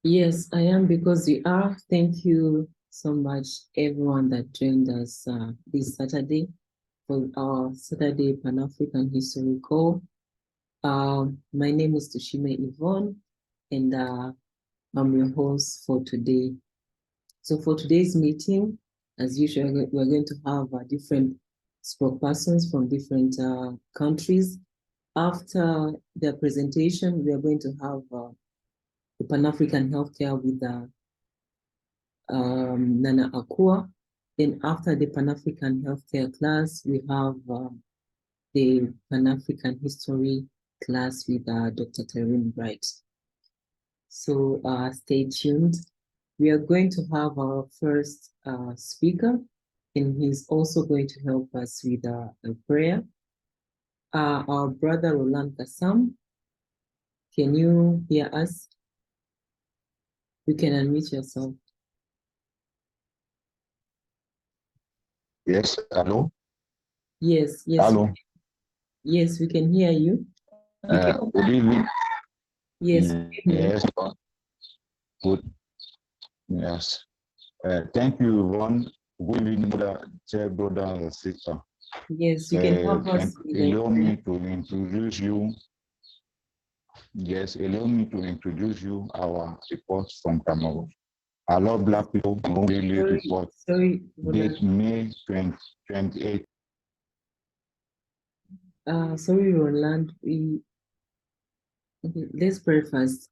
Yes, I am because you are. Thank you so much, everyone that joined us this Saturday for our Saturday Pan-African History Call. My name is Tushime Yvonne, and I'm your host for today. So for today's meeting, as usual, we're going to have different spokespersons from different countries. After their presentation, we are going to have the Pan-African Healthcare with Nana Akua. Then after the Pan-African Healthcare class, we have the Pan-African History class with Dr. Terrin Bright. So stay tuned. We are going to have our first speaker, and he's also going to help us with a prayer. Our brother Roland Kassam, can you hear us? You can unmute yourself. Yes, hello? Yes. Hello? Yes, we can hear you. Good evening. Yes. Yes. Good. Yes. Thank you, Yvonne. Good evening, brother and sister. Yes, you can help us. Allow me to introduce you. Yes, allow me to introduce you our reports from Cameroon. A lot of Black people really report. Date May 28. Sorry, Roland. Okay, let's pray first.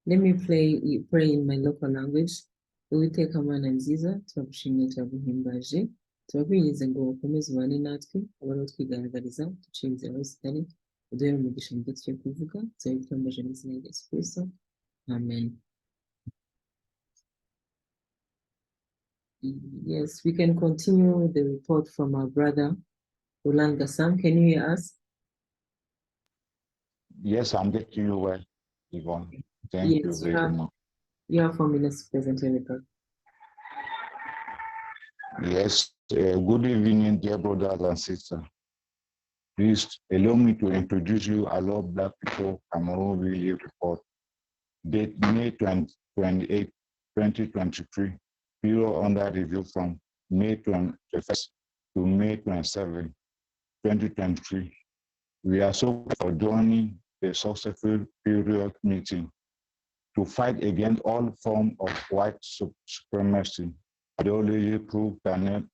Let me pray in my local language. Uwiteka Mana nziza turagushimiye turaguhimbaje turakwinginze ngo ukomeze ubane natwe abari twigaragariza duciye inzira aho zitari uduhe umugisha mu byo tugiye kuvuga turabitwambaje mu izina rya Yesu Kristo. Amen. Yes, we can continue the report from our brother Roland Kassam. Can you hear us? Yes, I'm getting you well, Yvonne. Thank you very much. You have 4 minutes to present your report. Yes, good evening, dear brothers and sisters. Please allow me to introduce you a lot of Black people Cameroon Really report. Date May 28, 2023. Period under review from May 21st to May 27, 2023. We are so for joining the successful period meeting to fight against all forms of white supremacy, ideology, proof,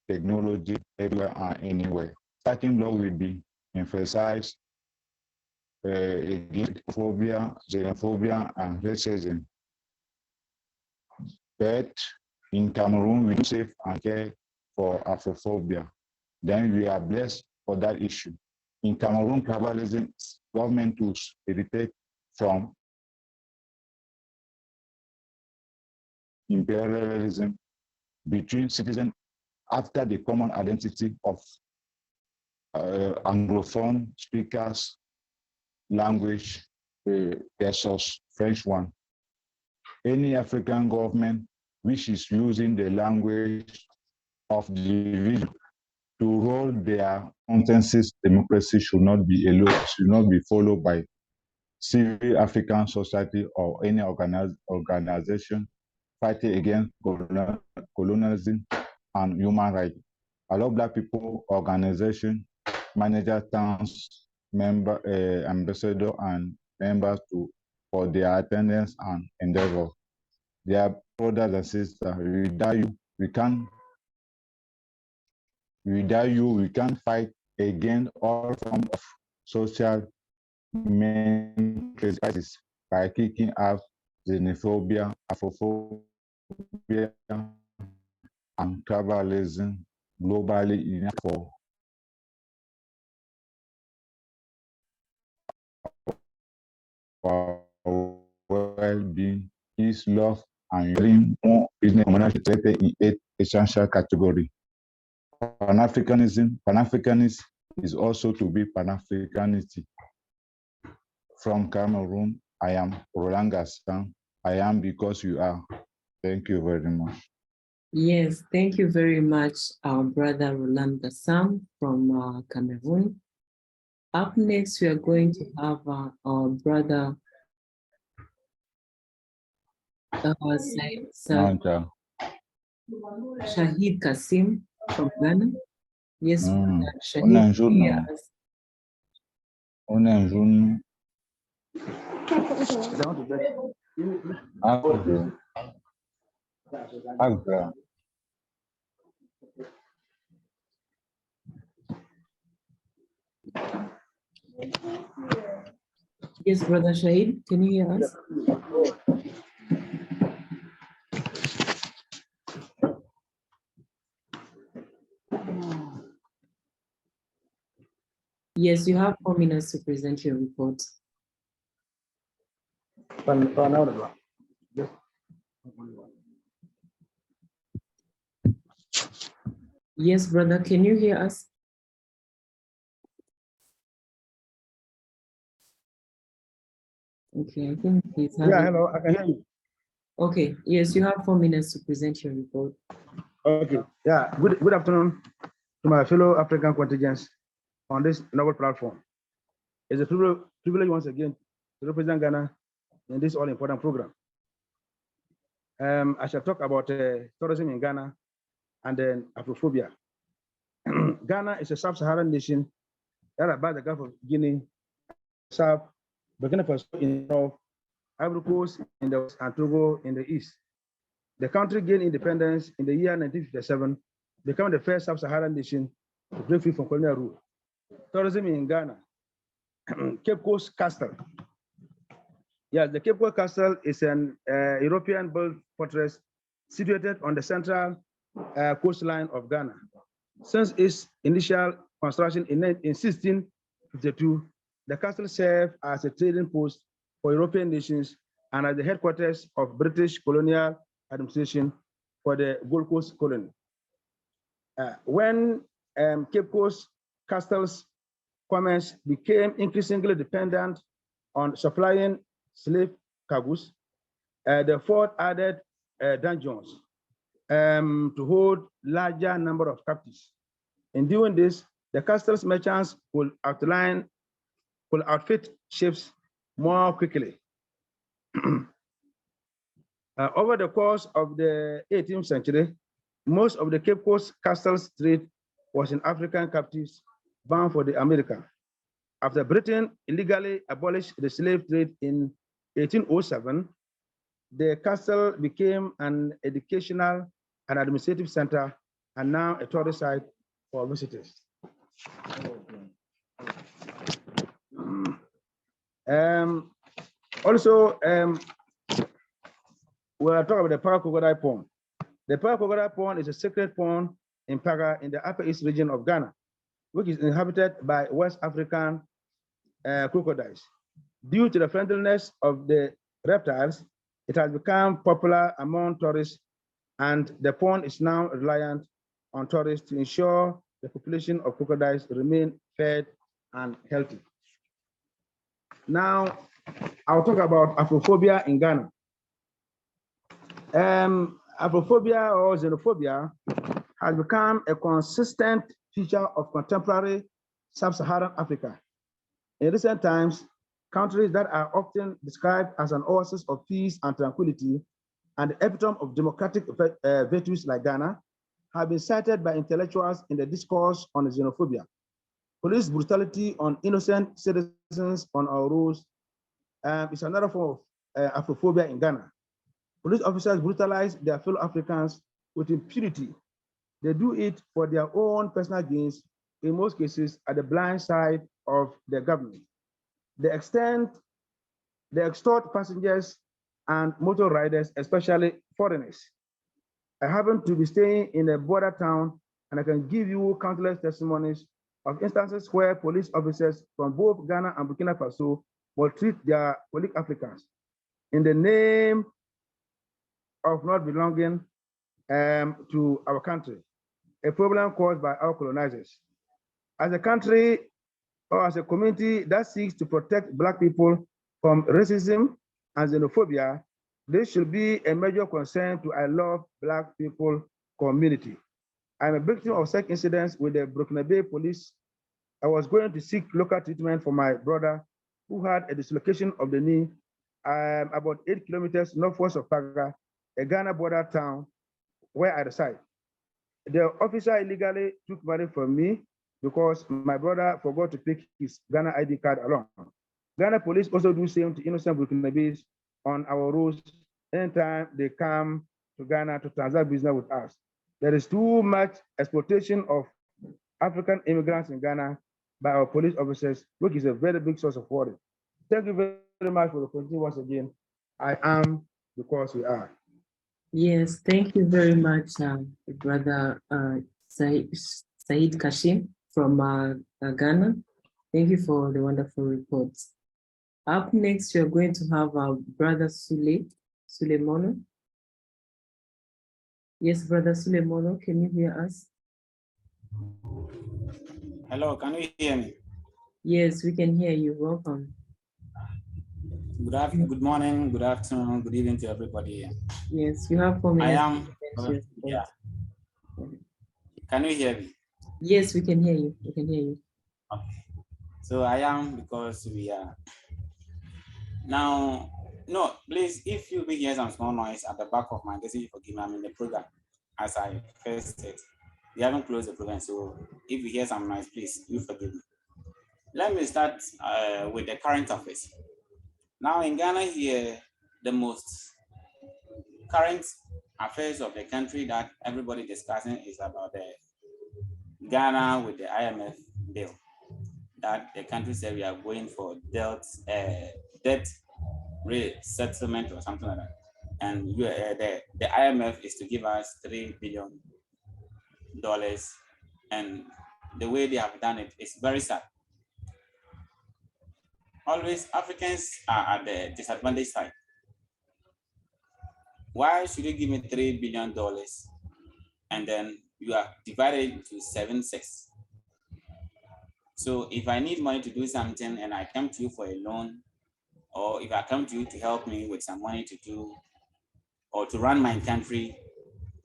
technology, everywhere and anywhere. Starting law will be emphasized against phobia, xenophobia, and racism. But in Cameroon, we do safe and care for Afrophobia. Then we are blessed for that issue. In Cameroon, tribalism, government tools heritage from imperialism between citizens after the common identity of Anglophone speakers language versus French one. Any African government which is using the language of the division to roll their consensus democracy should not be followed by civil African society or any organization fighting against colonialism and human rights. A lot of Black people organization, manager, towns, member, ambassador, and members for their attendance and endeavor. Their brothers and sisters, without you, we can't fight against all forms of social crisis by kicking out xenophobia, Afrophobia, and tribalism globally enough for well-being, peace, love, and bring more business community treated in 8 essential categories. Pan-Africanism is also to be Pan-Africanity. From Cameroon, I am Roland Kassam. I am because you are. Thank you very much. Yes, thank you very much, our brother Roland Kassam from Cameroon. Up next, we are going to have our brother Nanta. Shahid Kasim from Ghana. Yes, brother Shahid, Unanjuno. yes. Unanjuno. Agro. Agra. Yes, brother Shahid, can you hear us? Yes, you have 4 minutes to present your report. Yes, brother, can you hear us? Okay, I think he's having... Yeah, hello, I can hear you. Okay, yes, you have 4 minutes to present your report. Okay, yeah, good afternoon to my fellow African contingents on this novel platform. It's a privilege once again to represent Ghana in this all-important program. I shall talk about tourism in Ghana and then Afrophobia. Ghana is a sub-Saharan nation that abides the Gulf of Guinea, South, Burkina Faso in the north, Ivory Coast in the west, and Togo in the east. The country gained independence in the year 1957, becoming the first sub-Saharan nation to break free from colonial rule. Tourism in Ghana. Cape Coast Castle. Yes, the Cape Coast Castle is an European-built fortress situated on the central coastline of Ghana. Since its initial construction in 1652, the castle served as a trading post for European nations and as the headquarters of British colonial administration for the Gold Coast colony. When Cape Coast Castle's commerce became increasingly dependent on supplying slave cargoes, the fort added dungeons to hold larger number of captives. In doing this, the castle's merchants could outfit ships more quickly. Over the course of the 18th century, most of the Cape Coast Castle's trade was in African captives bound for the America. After Britain illegally abolished the slave trade in 1807, the castle became an educational and administrative center and now a tourist site for visitors. We'll talk about the Para Crocodile Pond. The Para Crocodile Pond is a sacred pond in Paga in the Upper East region of Ghana, which is inhabited by West African crocodiles. Due to the friendliness of the reptiles, it has become popular among tourists, and the pond is now reliant on tourists to ensure the population of crocodiles remain fed and healthy. Now, I'll talk about Afrophobia in Ghana. Afrophobia or xenophobia has become a consistent feature of contemporary sub-Saharan Africa. In recent times, countries that are often described as an oasis of peace and tranquility and the epitome of democratic virtues like Ghana have been cited by intellectuals in the discourse on xenophobia. Police brutality on innocent citizens on our roads is another form of Afrophobia in Ghana. Police officers brutalize their fellow Africans with impunity. They do it for their own personal gains, in most cases at the blind side of the government. They extort passengers and motor riders, especially foreigners. I happen to be staying in a border town, and I can give you countless testimonies of instances where police officers from both Ghana and Burkina Faso will treat their colleague Africans in the name of not belonging to our country, a problem caused by our colonizers. As a country or as a community that seeks to protect Black people from racism and xenophobia, this should be a major concern to I Love Black People community. I'm a victim of such incidents with the Burkinabe police. I was going to seek local treatment for my brother who had a dislocation of the knee about 8 kilometers northwest of Paga, a Ghana border town where I reside. The officer illegally took money from me because my brother forgot to pick his Ghana ID card along. Ghana police also do same to innocent Burkinabes on our roads anytime they come to Ghana to transact business with us. There is too much exploitation of African immigrants in Ghana by our police officers, which is a very big source of worry. Thank you very much for the opportunity once again. I am because we are. Yes, thank you very much, Brother Said Kashim from Ghana. Thank you for the wonderful reports. Up next, we're going to have our Brother Sulemono. Yes, Brother Sulemono, can you hear us? Hello, can you hear me? Yes, we can hear you. Welcome. Good morning, good afternoon, good evening to everybody. Yes, you have 4 minutes. I am. Yeah. Can you hear me? Yes, we can hear you. We can hear you. Okay. So I am because we are. Now, no, please, if you will hear some small noise at the back of my desk, forgive me, I'm in the program. As I first said, we haven't closed the program, so if you hear some noise, please, you forgive me. Let me start with the current affairs. Now in Ghana here, the most current affairs of the country that everybody discussing is about the Ghana with the IMF bill. That the country said we are going for debt rate settlement or something like that. And the IMF is to give us $3 billion. And the way they have done it is very sad. Always Africans are at the disadvantaged side. Why should you give me $3 billion and then you are divided into 7/6? So if I need money to do something and I come to you for a loan, or if I come to you to help me with some money to do or to run my country,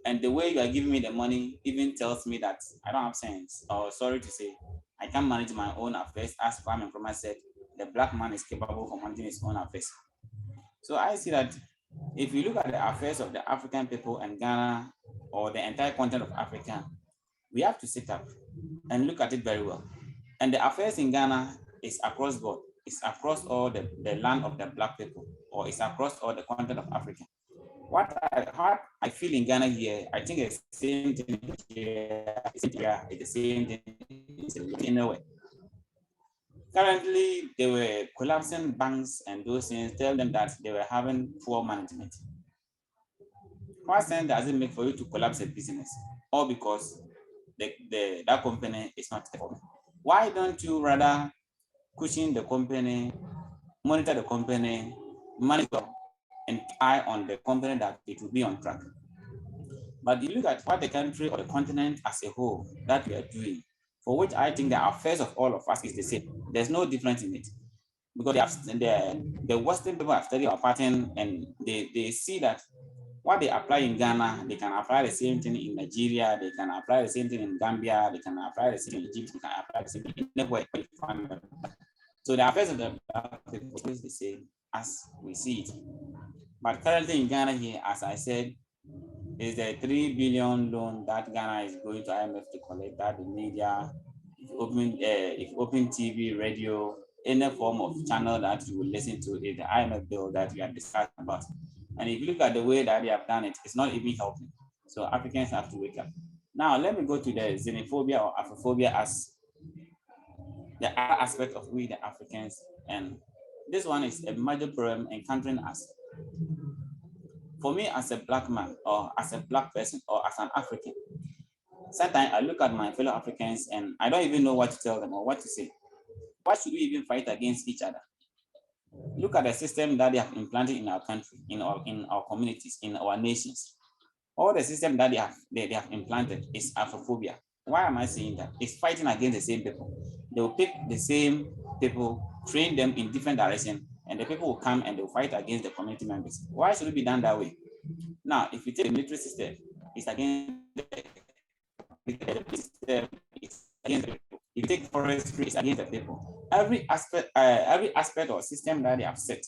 and the way you are giving me the money even tells me that I don't have sense, or sorry to say, I can't manage my own affairs. As Kwame Nkrumah said, the black man is capable of managing his own affairs. So I see that if you look at the affairs of the African people and Ghana, or the entire continent of Africa, we have to sit up and look at it very well. And the affairs in Ghana is across board. It's across all the land of the black people, or it's across all the continent of Africa. What I feel in Ghana here, I think it's the same thing here, it's the same thing in a way. Currently, they were collapsing banks and those things, tell them that they were having poor management. What sense does it make for you to collapse a business? All because that company is not performing. Why don't you rather cushion the company, monitor the company, monitor and eye on the company that it will be on track? But you look at what the country or the continent as a whole that we are doing, for which I think the affairs of all of us is the same. There's no difference in it. Because the Western people have studied our pattern and they see that what they apply in Ghana, they can apply the same thing in Nigeria, they can apply the same thing in Gambia, they can apply the same thing in Egypt, they can apply the same thing in anywhere. So the affairs of the people is the same as we see it. But currently in Ghana here, as I said, is the $3 billion loan that Ghana is going to IMF to collect, that the media, if you open TV, radio, any form of channel that you will listen to is the IMF bill that we are discussing about. And if you look at the way that they have done it, it's not even helping. So Africans have to wake up. Now, let me go to the xenophobia or Afrophobia as the other aspect of we, the Africans. And this one is a major problem encountering us. For me, as a black man, or as a black person, or as an African, sometimes I look at my fellow Africans and I don't even know what to tell them or what to say. Why should we even fight against each other? Look at the system that they have implanted in our country, in our communities, in our nations. All the system that they have implanted is Afrophobia. Why am I saying that? It's fighting against the same people. They will pick the same people, train them in different directions, and the people will come and they'll fight against the community members. Why should it be done that way? Now, if you take the military system, it's against the system, it's against the people. If you take forestry, it's against the people. every aspect or system that they have set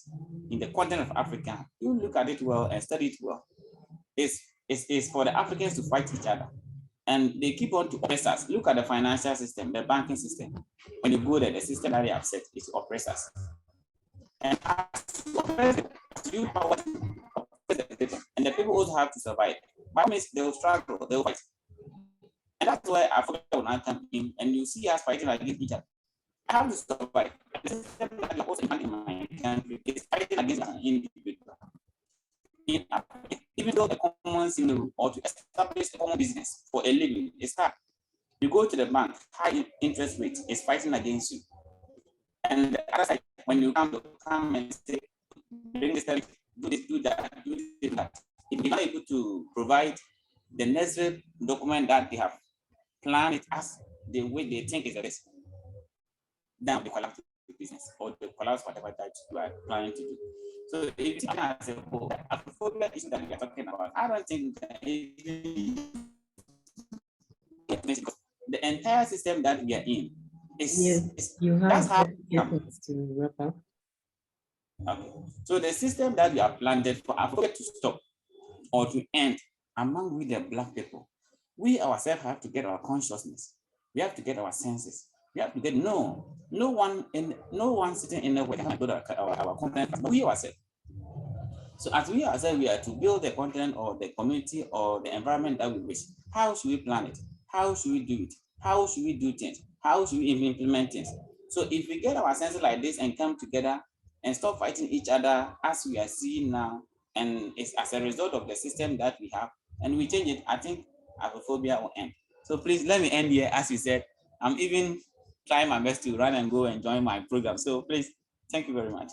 in the continent of Africa, you look at it well and study it well, is for the Africans to fight each other. And they keep on to oppress us. Look at the financial system, the banking system. When you go there, the system that they have set is to oppress us. And as you oppress them, you power to oppress the people, and the people also have to survive. That means they will struggle, they will fight. And that's why Africa will not come in, and you see us fighting against each other. I have to survive. The system that you also in my country is fighting against an individual. Even though a common scenario or to establish a common business for a living is hard. You go to the bank, high interest rate is fighting against you. And the other side, when you come and say, bring this, do this, do that, if you're not able to provide the necessary document that they have planned it as the way they think is the best, then they collapse the business or they collapse whatever that you are planning to do. So if you can say, oh, Afrophobia issue that we are talking about, I don't think that the entire system that we are in is you have that's how to wrap up. Okay. So the system that we are planted for Africa to stop or to end among we the Black people, we ourselves have to get our consciousness. We have to get our senses. We have to get no one sitting in the way can build our continent, but we ourselves. So as we ourselves, we are to build the continent or the community or the environment that we wish. How should we plan it? How should we do it? How should we do things? How should we even implement things? So if we get our senses like this and come together and stop fighting each other as we are seeing now, and it's as a result of the system that we have, and we change it, I think Afrophobia will end. So please let me end here. As you said, I'm even trying my best to run and go and join my program. So please, thank you very much.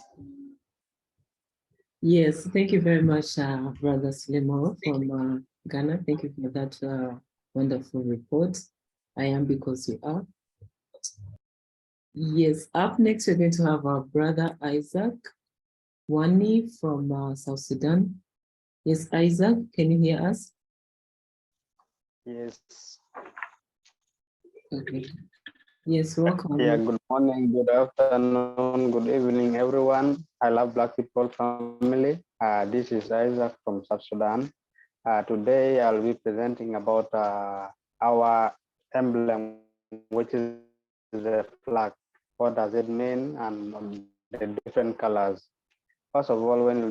Yes, thank you very much, Brother Sulemoro from Ghana. Thank you for that wonderful report. I am because you are. Yes, up next, we're going to have our brother Isaac Wani from South Sudan. Yes, Isaac, can you hear us? Yes. Okay. Yes, welcome. Yeah, good morning, good afternoon, good evening, everyone. I love Black people family. This is Isaac from South Sudan. Today, I'll be presenting about our emblem, which is the flag. What does it mean and the different colors? First of all, when you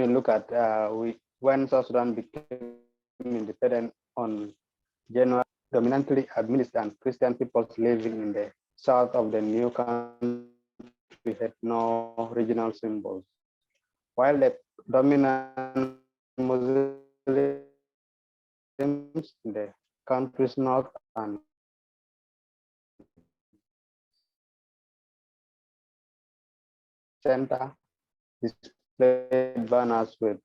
look at when South Sudan became independent on January, dominantly administered and Christian peoples living in the south of the new country had no regional symbols, while the dominant Muslims in the country's north and center displayed banners with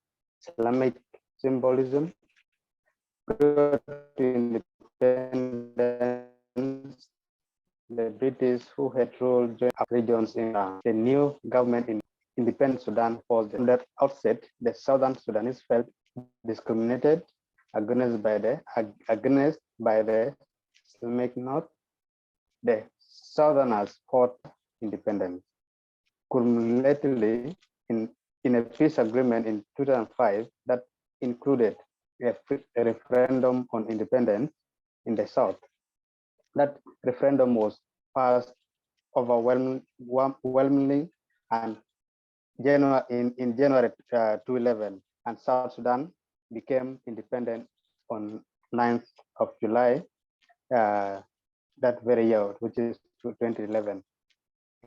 Islamic symbolism. Prior to independence, the British, who had ruled regions in the new government in independent Sudan, was from the outset, the Southern Sudanese felt discriminated against by the Islamic North. The Southerners fought independence. Cumulatively, in a peace agreement in 2005 that included a referendum on independence in the South. That referendum was passed overwhelmingly and in January 2011, and South Sudan became independent on 9th of July that very year, which is 2011.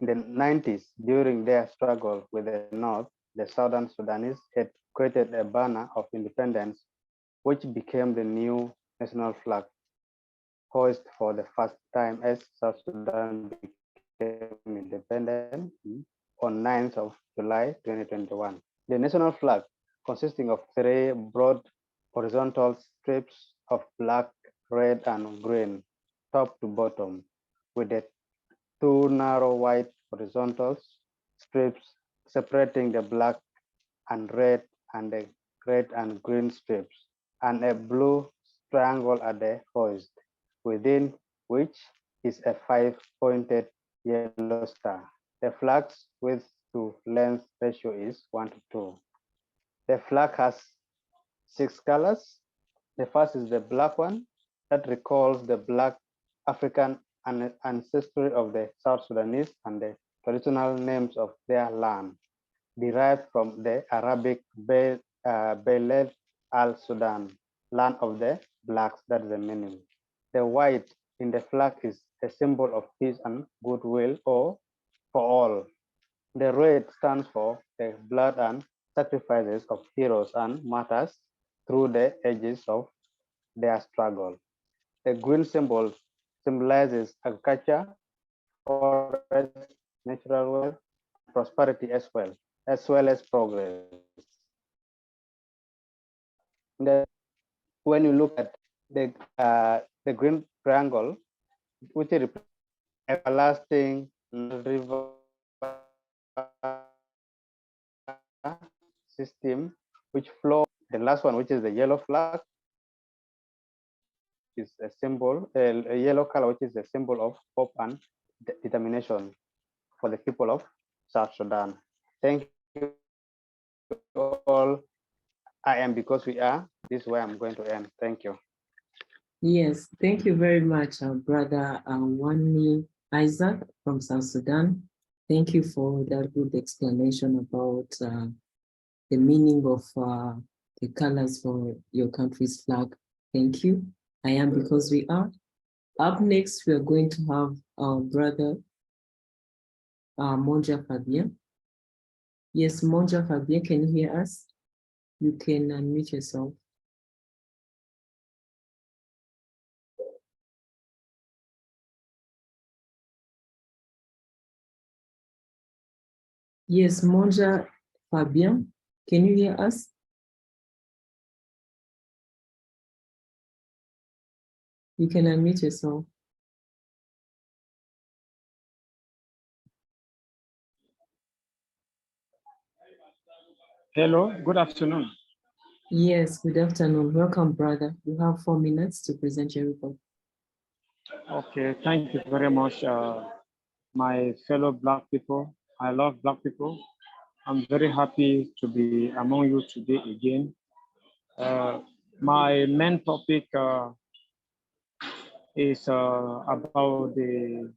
In the 90s, during their struggle with the North, the Southern Sudanese had created a banner of independence, which became the new national flag, hoisted for the first time as South Sudan became independent on 9th of July 2021. The national flag, consisting of 3 broad horizontal strips of black, red, and green, top to bottom, with the 2 narrow white horizontal strips separating the black and red and the red and green strips, and a blue triangle at the hoist, within which is a 5-pointed yellow star. The flag's width to length ratio is 1:2. The flag has 6 colors. The first is the black one that recalls the black African ancestry of the South Sudanese and the traditional names of their land, derived from the Arabic Beled al-Sudan, land of the blacks, that's the meaning. The white in the flag is a symbol of peace and goodwill or for all. The red stands for the blood and sacrifices of heroes and martyrs through the ages of their struggle. The green symbol symbolizes agriculture, forest, natural wealth, prosperity as well as progress. Then when you look at the green triangle, which represents everlasting river system which flow. The last one, which is the yellow flag, is a symbol, a yellow color, which is a symbol of hope and determination for the people of South Sudan. Thank you all. I am because we are. This is where I'm going to end. Thank you. Yes, thank you very much, Brother Wani Isaac from South Sudan. Thank you for that good explanation about the meaning of the colors for your country's flag. Thank you. I am because we are. Up next, we are going to have our brother Monja Fabien. Yes, Monja Fabien, can you hear us? You can unmute yourself. Yes, Monja Fabien, can you hear us? You can unmute yourself. Hello, good afternoon. Yes, good afternoon. Welcome, brother. You have 4 minutes to present your report. Okay, thank you very much, my fellow Black people. I love Black people. I'm very happy to be among you today again. My main topic is about the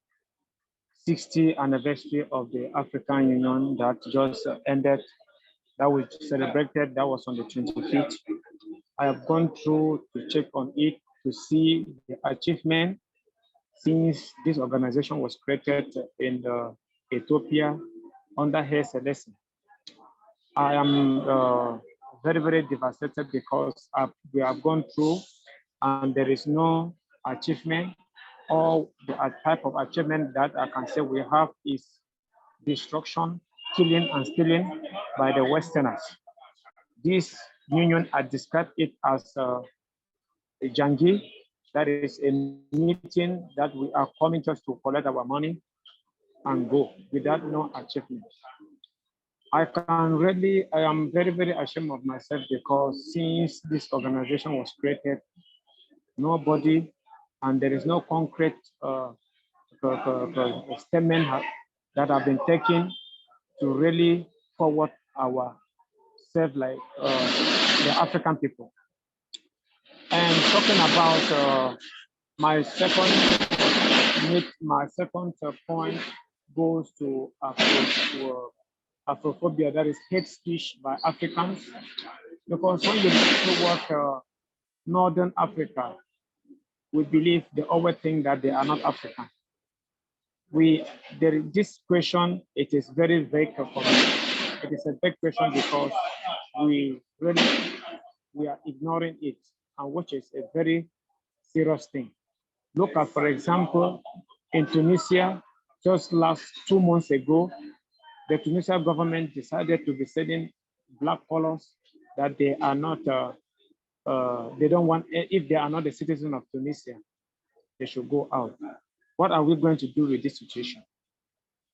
60th anniversary of the African Union that just ended, that we celebrated, that was on the 25th. I have gone through to check on it to see the achievement since this organization was created in Ethiopia under Haile Selassie. I am very, very devastated because we have gone through and there is no achievement, or the type of achievement that I can say we have is destruction, killing and stealing by the Westerners. This union, I describe it as a jangi, that is a meeting that we are coming just to collect our money and go without no achievement. I am very, very ashamed of myself because since this organization was created, nobody, and there is no concrete statement that have been taken to really forward ourselves like the African people. And talking about my second point goes to Afrophobia, that is hate speech by Africans. Because when you look toward Northern Africa, we believe they always think that they are not African. This question, it is very vague for me. It is a vague question because we are ignoring it, and which is a very serious thing. Look at, for example, in Tunisia, just last 2 months ago, the Tunisian government decided to be sending Black colors that they are not, they don't want, if they are not a citizen of Tunisia, they should go out. What are we going to do with this situation?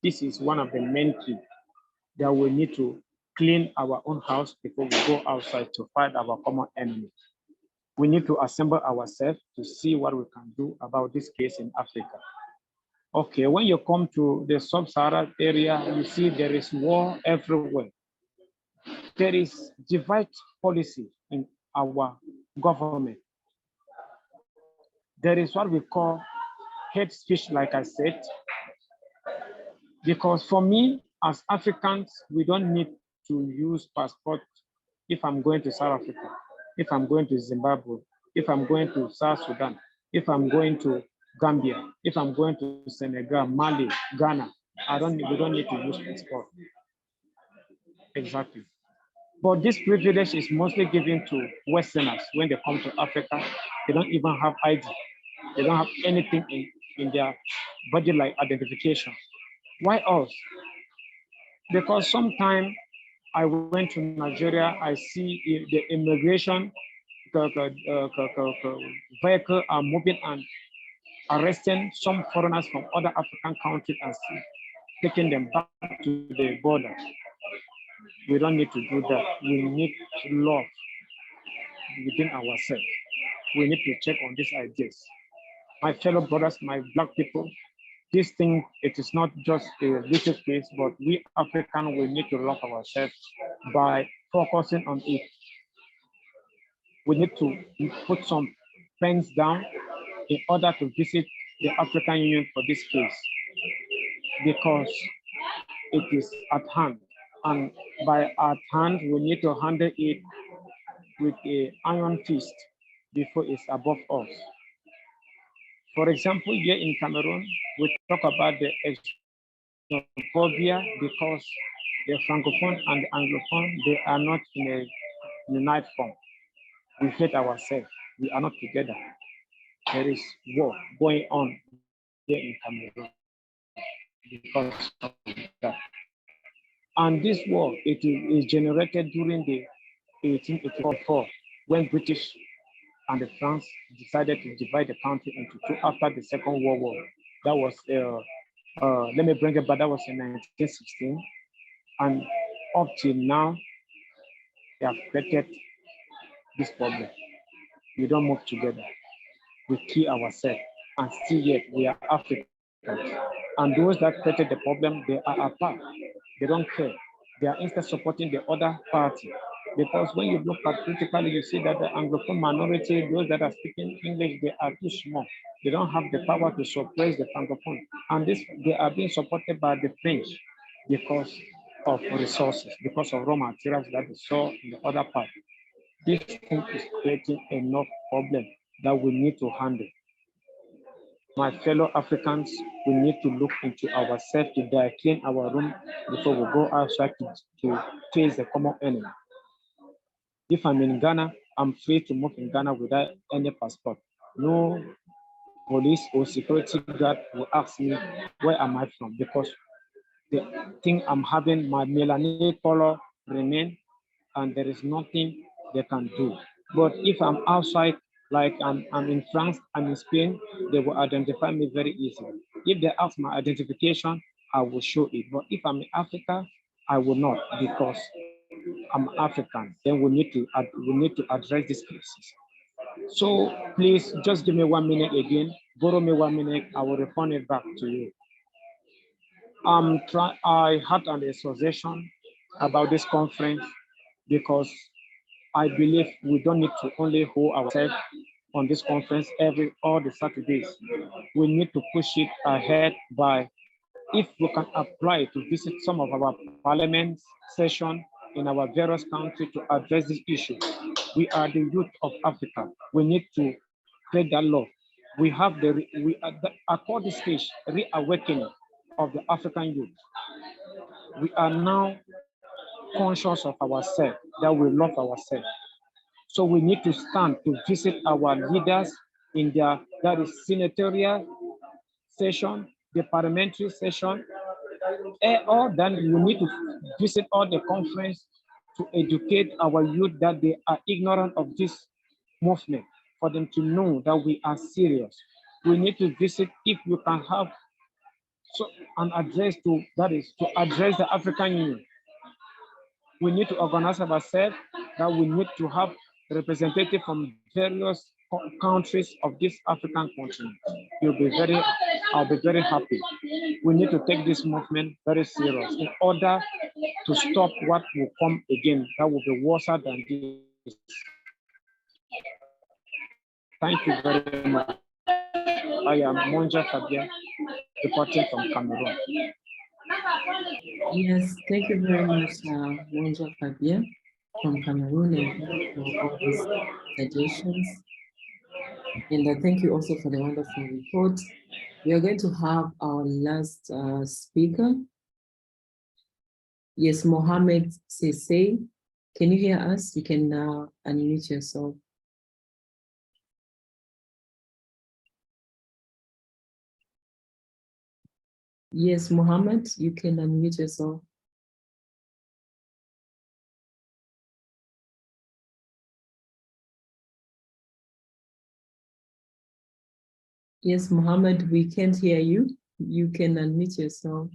This is one of the main things that we need to clean our own house before we go outside to fight our common enemy. We need to assemble ourselves to see what we can do about this case in Africa. Okay, when you come to the sub-Saharan area, you see there is war everywhere. There is divide policy in our government. There is what we call hate speech, like I said, because for me, as Africans, we don't need to use passport if I'm going to South Africa, if I'm going to Zimbabwe, if I'm going to South Sudan, if I'm going to Gambia, if I'm going to Senegal, Mali, Ghana. We don't need to use passport. Exactly. But this privilege is mostly given to Westerners when they come to Africa. They don't even have ID. They don't have anything in their body like identification. Why else? Because sometimes I went to Nigeria, I see the immigration vehicle are moving and arresting some foreigners from other African countries and taking them back to the border. We don't need to do that. We need love within ourselves. We need to check on these ideas. My fellow brothers, my Black people, this thing, it is not just a little case, but we Africans, we need to love ourselves by focusing on it. We need to put some pens down in order to visit the African Union for this case, because it is at hand. And by at hand, we need to handle it with an iron fist before it's above us. For example, here in Cameroon, we talk about the xenophobia because the Francophone and the Anglophone, they are not in a united form. We hate ourselves. We are not together. There is war going on here in Cameroon because of that. And this war, it is generated during the 1884 when British and the France decided to divide the country into two after the Second World War. That was, let me bring it back, that was in 1916. And up till now, they have created this problem. We don't move together. We kill ourselves, and still yet we are Africans. And those that created the problem, they are apart. They don't care. They are instead supporting the other party. Because when you look at critically, you see that the Anglophone minority, those that are speaking English, they are too small. They don't have the power to suppress the Francophone. And this, they are being supported by the French because of resources, because of raw materials that they saw in the other part. This thing is creating enough problem that we need to handle. My fellow Africans, we need to look into ourselves to clean our room before we go outside to face the common enemy. If I'm in Ghana, I'm free to move in Ghana without any passport. No police or security guard will ask me, where am I from? Because the thing I'm having, my melanin color remain, and there is nothing they can do. But if I'm outside, like I'm in France, I'm in Spain, they will identify me very easily. If they ask my identification, I will show it. But if I'm in Africa, I will not, because I'm African. Then we need to address these cases. So please just give me 1 minute again. Borrow me 1 minute. I will return it back to you. I had an association about this conference because I believe we don't need to only hold ourselves on this conference all the Saturdays. We need to push it ahead by, if we can apply to visit some of our parliament session in our various countries to address this issue. We are the youth of Africa. We need to create that law. We have I call this stage reawakening of the African youth. We are now conscious of ourselves, that we love ourselves. So we need to stand to visit our leaders in their, that is senatorial session, the parliamentary session, or then we need to visit all the conference to educate our youth that they are ignorant of this movement, for them to know that we are serious. We need to visit, if you can have an address to, that is to address the African Union. We need to organize ourselves, that we need to have representatives from various countries of this African continent. It will be very I'll be very happy. We need to take this movement very serious in order to stop what will come again that will be worse than this. Thank you very much. I am Monja Fabien, reporting from Cameroon. Yes, thank you very much, Monja Fabien from Cameroon, and thank you for all these suggestions. And thank you also for the wonderful report. We are going to have our last speaker. Yes, Mohammed Sese. Can you hear us? You can now unmute yourself. Yes, Mohammed, you can unmute yourself. Yes, Mohammed, we can't hear you. You can unmute yourself.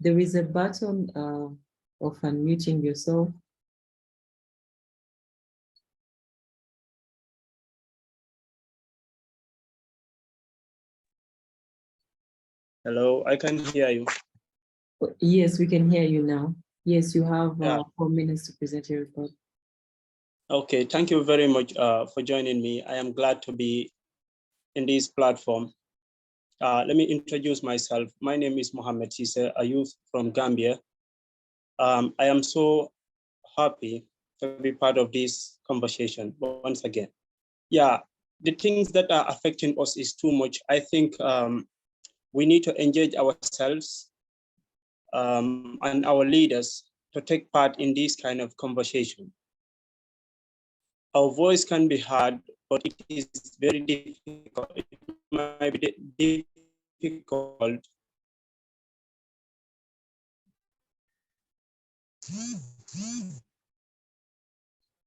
There is a button of unmuting yourself. Hello, I can hear you. Yes, we can hear you now. Yes, you have Yeah. 4 minutes to present your report. Okay, thank you very much for joining me. I am glad to be in this platform. Let me introduce myself. My name is Mohammed Sise, a youth from Gambia. I am so happy to be part of this conversation once again. Yeah, the things that are affecting us is too much. I think we need to engage ourselves and our leaders to take part in this kind of conversation. Our voice can be heard, but it is very difficult. It might be difficult.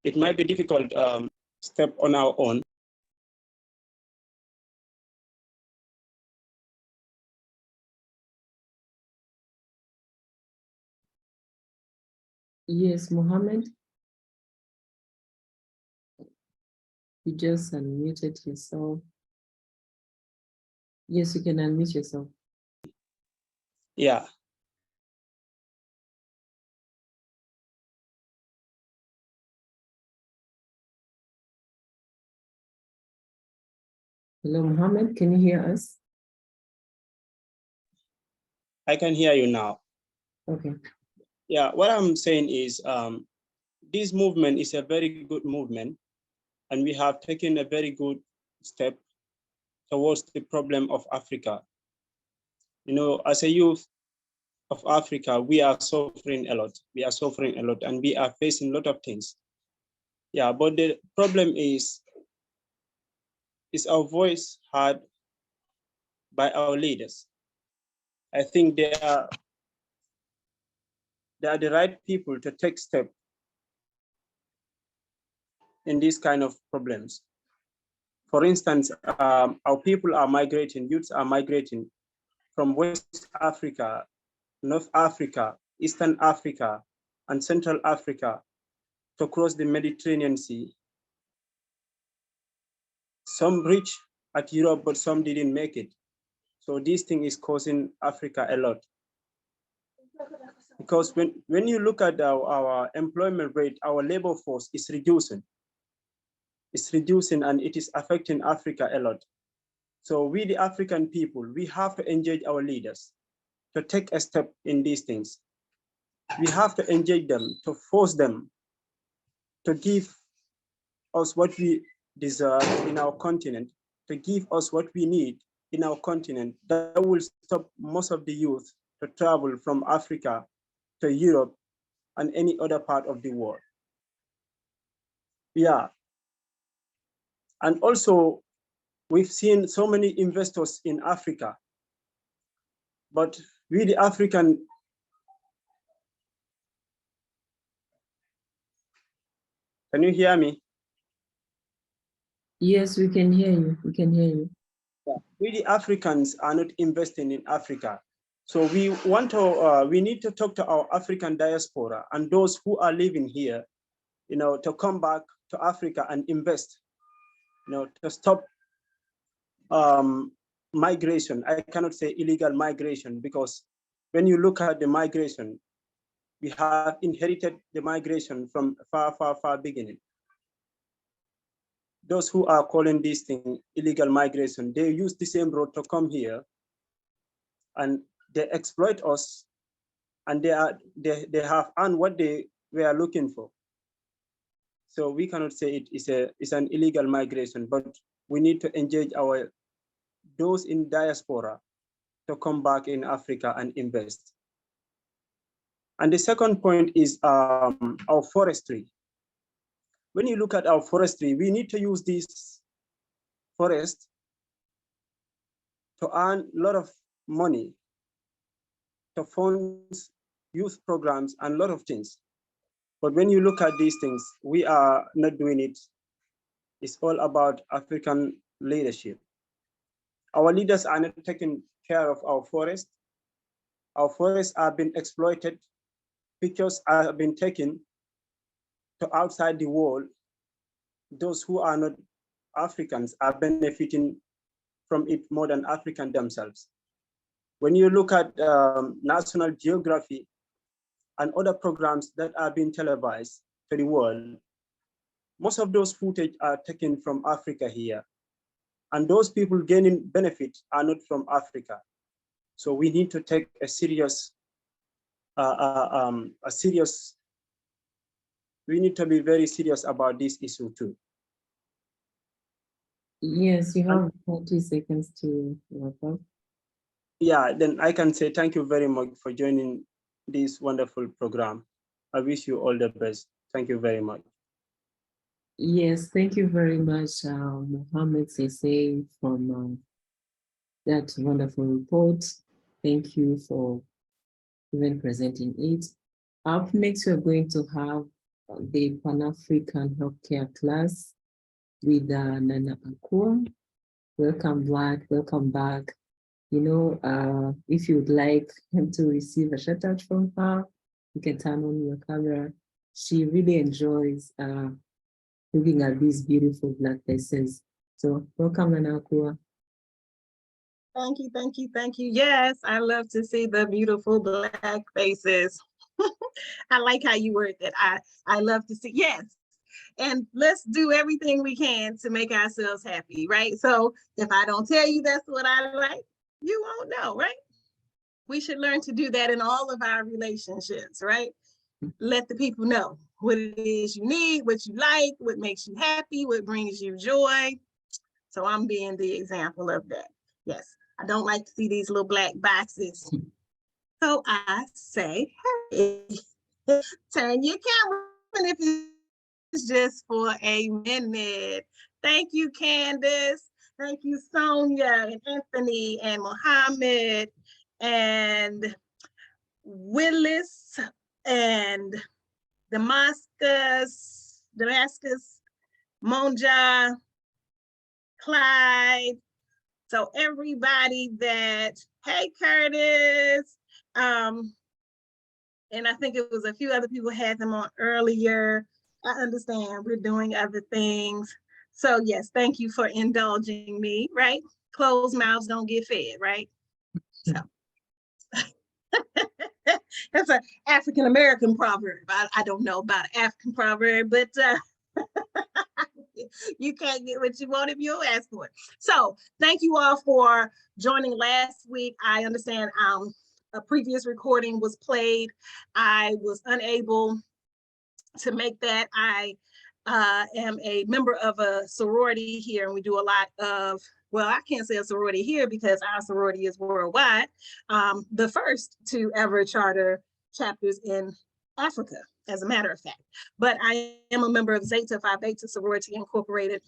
It might be difficult step on our own. Yes, Mohammed. You just unmuted yourself. Yes, you can unmute yourself. Yeah. Hello, Mohammed, can you hear us? I can hear you now. Okay. Yeah, what I'm saying is this movement is a very good movement, and we have taken a very good step towards the problem of Africa. You know, as a youth of Africa, we are suffering a lot. We are suffering a lot, and we are facing a lot of things. Yeah, but the problem is our voice heard by our leaders? I think they are the right people to take steps in these kind of problems. For instance, our people are migrating, youths are migrating from West Africa, North Africa, Eastern Africa, and Central Africa to cross the Mediterranean Sea. Some reach at Europe, but some didn't make it. So this thing is causing Africa a lot. Because when you look at our employment rate, our labor force is reducing. It's reducing, and it is affecting Africa a lot. So we, the African people, we have to engage our leaders to take a step in these things. We have to engage them, to force them to give us what we deserve in our continent, to give us what we need in our continent. That will stop most of the youth to travel from Africa to Europe and any other part of the world. Yeah. And also, we've seen so many investors in Africa, but we, the African, can you hear me? Yes, we can hear you. We can hear you. Yeah. We, the Africans, are not investing in Africa. So we want to, we need to talk to our African diaspora and those who are living here, you know, to come back to Africa and invest, you know, to stop migration. I cannot say illegal migration, because when you look at the migration, we have inherited the migration from far beginning. Those who are calling this thing illegal migration, they use the same road to come here, and they exploit us, and they have earned what they were looking for. So we cannot say it's an illegal migration, but we need to engage those in diaspora to come back in Africa and invest. And the second point is our forestry. When you look at our forestry, we need to use this forest to earn a lot of money, to fund youth programs and a lot of things. But when you look at these things, we are not doing it. It's all about African leadership. Our leaders are not taking care of our forests. Our forests are being exploited. Pictures are being taken to outside the world. Those who are not Africans are benefiting from it more than Africans themselves. When you look at National Geography and other programs that are being televised to the world, most of those footage are taken from Africa here. And those people gaining benefit are not from Africa. So we need to take a serious, we need to be very serious about this issue too. Yes, you have 30 seconds to wrap up. Yeah, then I can say thank you very much for joining this wonderful program. I wish you all the best. Thank you very much. Yes, thank you very much, Mohammed Sese, from that wonderful report. Thank you for even presenting it. Up next, we're going to have the Pan-African Healthcare class with Nana Akua. Welcome back, welcome back. You know, if you'd like him to receive a shout out from her, you can turn on your camera. She really enjoys looking at these beautiful black faces. So welcome, Nana Akua. Thank you, thank you, thank you. Yes, I love to see the beautiful black faces. I like how you word that. I love to see, yes. And let's do everything we can to make ourselves happy, right? So if I don't tell you that's what I like, you won't know, right? We should learn to do that in all of our relationships, right? Let the people know what it is you need, what you like, what makes you happy, what brings you joy. So I'm being the example of that. Yes, I don't like to see these little black boxes. So I say, hey, turn your camera on if it's just for a minute. Thank you, Candace. Thank you, Sonia and Anthony and Mohammed and Willis and Damascus, Monja, Clyde. So everybody that, hey, Curtis, and I think it was a few other people had them on earlier. I understand we're doing other things. So yes, thank you for indulging me, right? Closed mouths don't get fed, right? So that's an African-American proverb. I don't know about an African proverb, but you can't get what you want if you ask for it. So thank you all for joining last week. I understand a previous recording was played. I was unable to make that. I am a member of a sorority here, and we do a lot of, well, I can't say a sorority here because our sorority is worldwide, the first to ever charter chapters in Africa, as a matter of fact. But I am a member of Zeta Phi Beta Sorority Incorporated,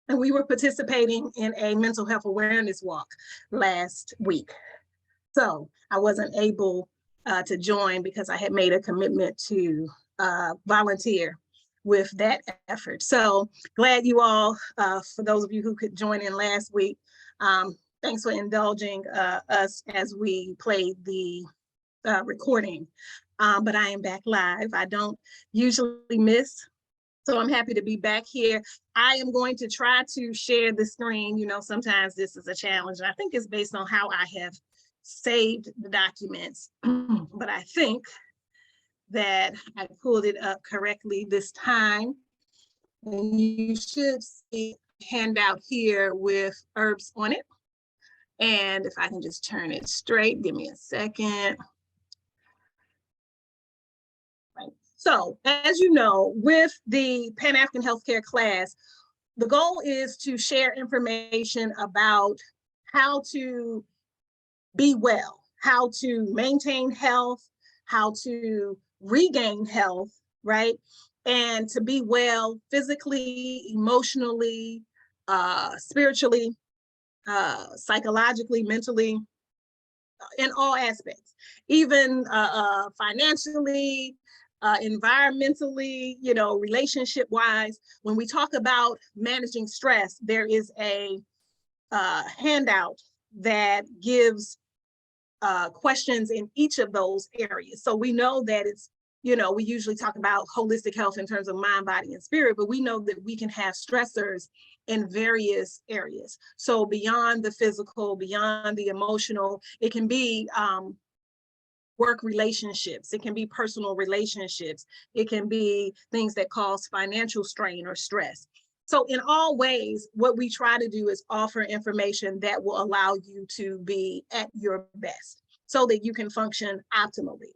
and we were participating in a mental health awareness walk last week. So I wasn't able to join because I had made a commitment to volunteer with that effort. So glad you all, for those of you who could join in last week, thanks for indulging us as we played the recording. But I am back live. I don't usually miss So I'm happy to be back here. I am going to try to share the screen. You know, sometimes this is a challenge. I think it's based on how I have saved the documents, but I think that I pulled it up correctly this time. And you should see a handout here with herbs on it. And if I can just turn it straight, give me a second. Right. So as you know, with the Pan-African Healthcare class, the goal is to share information about how to be well, how to maintain health, how to regain health, right? And to be well physically, emotionally, spiritually, psychologically, mentally, in all aspects, even financially, environmentally, you know, relationship wise. When we talk about managing stress, there is a handout that gives questions in each of those areas. So we know that it's, you know, we usually talk about holistic health in terms of mind, body, and spirit, but we know that we can have stressors in various areas. So beyond the physical, beyond the emotional, it can be work relationships, it can be personal relationships, it can be things that cause financial strain or stress. So in all ways, what we try to do is offer information that will allow you to be at your best so that you can function optimally.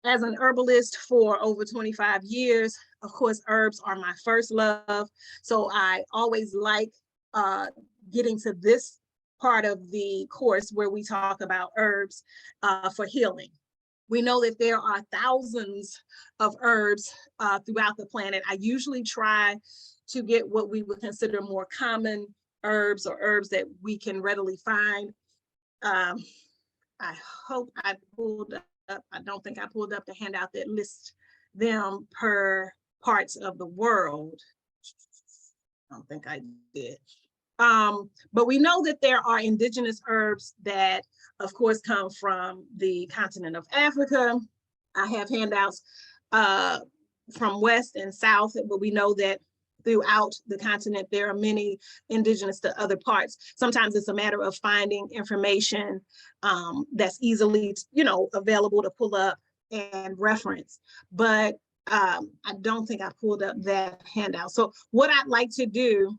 As an herbalist for over 25 years, of course, herbs are my first love. So I always like getting to this part of the course where we talk about herbs for healing. We know that there are thousands of herbs throughout the planet. I usually try to get what we would consider more common herbs or herbs that we can readily find. I hope I pulled up, I don't think I pulled up the handout that lists them per parts of the world. I don't think I did. But we know that there are indigenous herbs that, of course, come from the continent of Africa. I have handouts from West and South, but we know that throughout the continent, there are many indigenous to other parts. Sometimes it's a matter of finding information that's easily, you know, available to pull up and reference. But I don't think I pulled up that handout. So what I'd like to do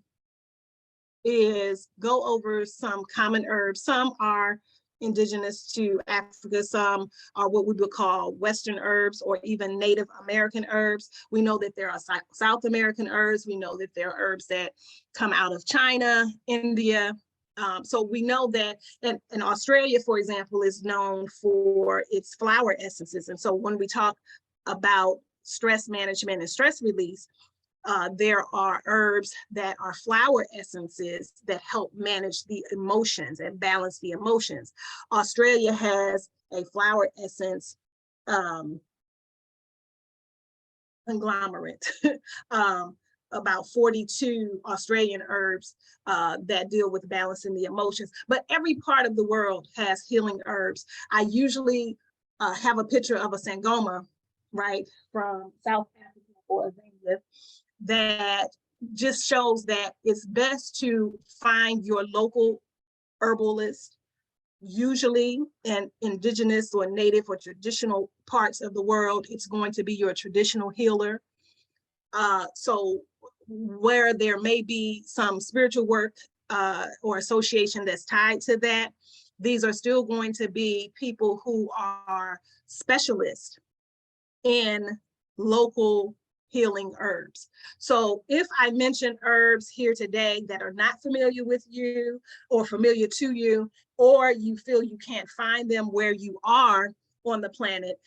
is go over some common herbs. Some are indigenous to Africa, some are what we would call Western herbs or even Native American herbs. We know that there are South American herbs. We know that there are herbs that come out of China, India. So we know that, and Australia, for example, is known for its flower essences. And so when we talk about stress management and stress release, there are herbs that are flower essences that help manage the emotions and balance the emotions. Australia has a flower essence conglomerate, about 42 Australian herbs that deal with balancing the emotions. But every part of the world has healing herbs. I usually have a picture of a sangoma, right, from South Africa or Zambia, that just shows that it's best to find your local herbalist, usually in indigenous or native or traditional parts of the world. It's going to be your traditional healer. So where there may be some spiritual work or association that's tied to that, these are still going to be people who are specialists in local healing herbs. So if I mention herbs here today that are not familiar with you or familiar to you, or you feel you can't find them where you are on the planet,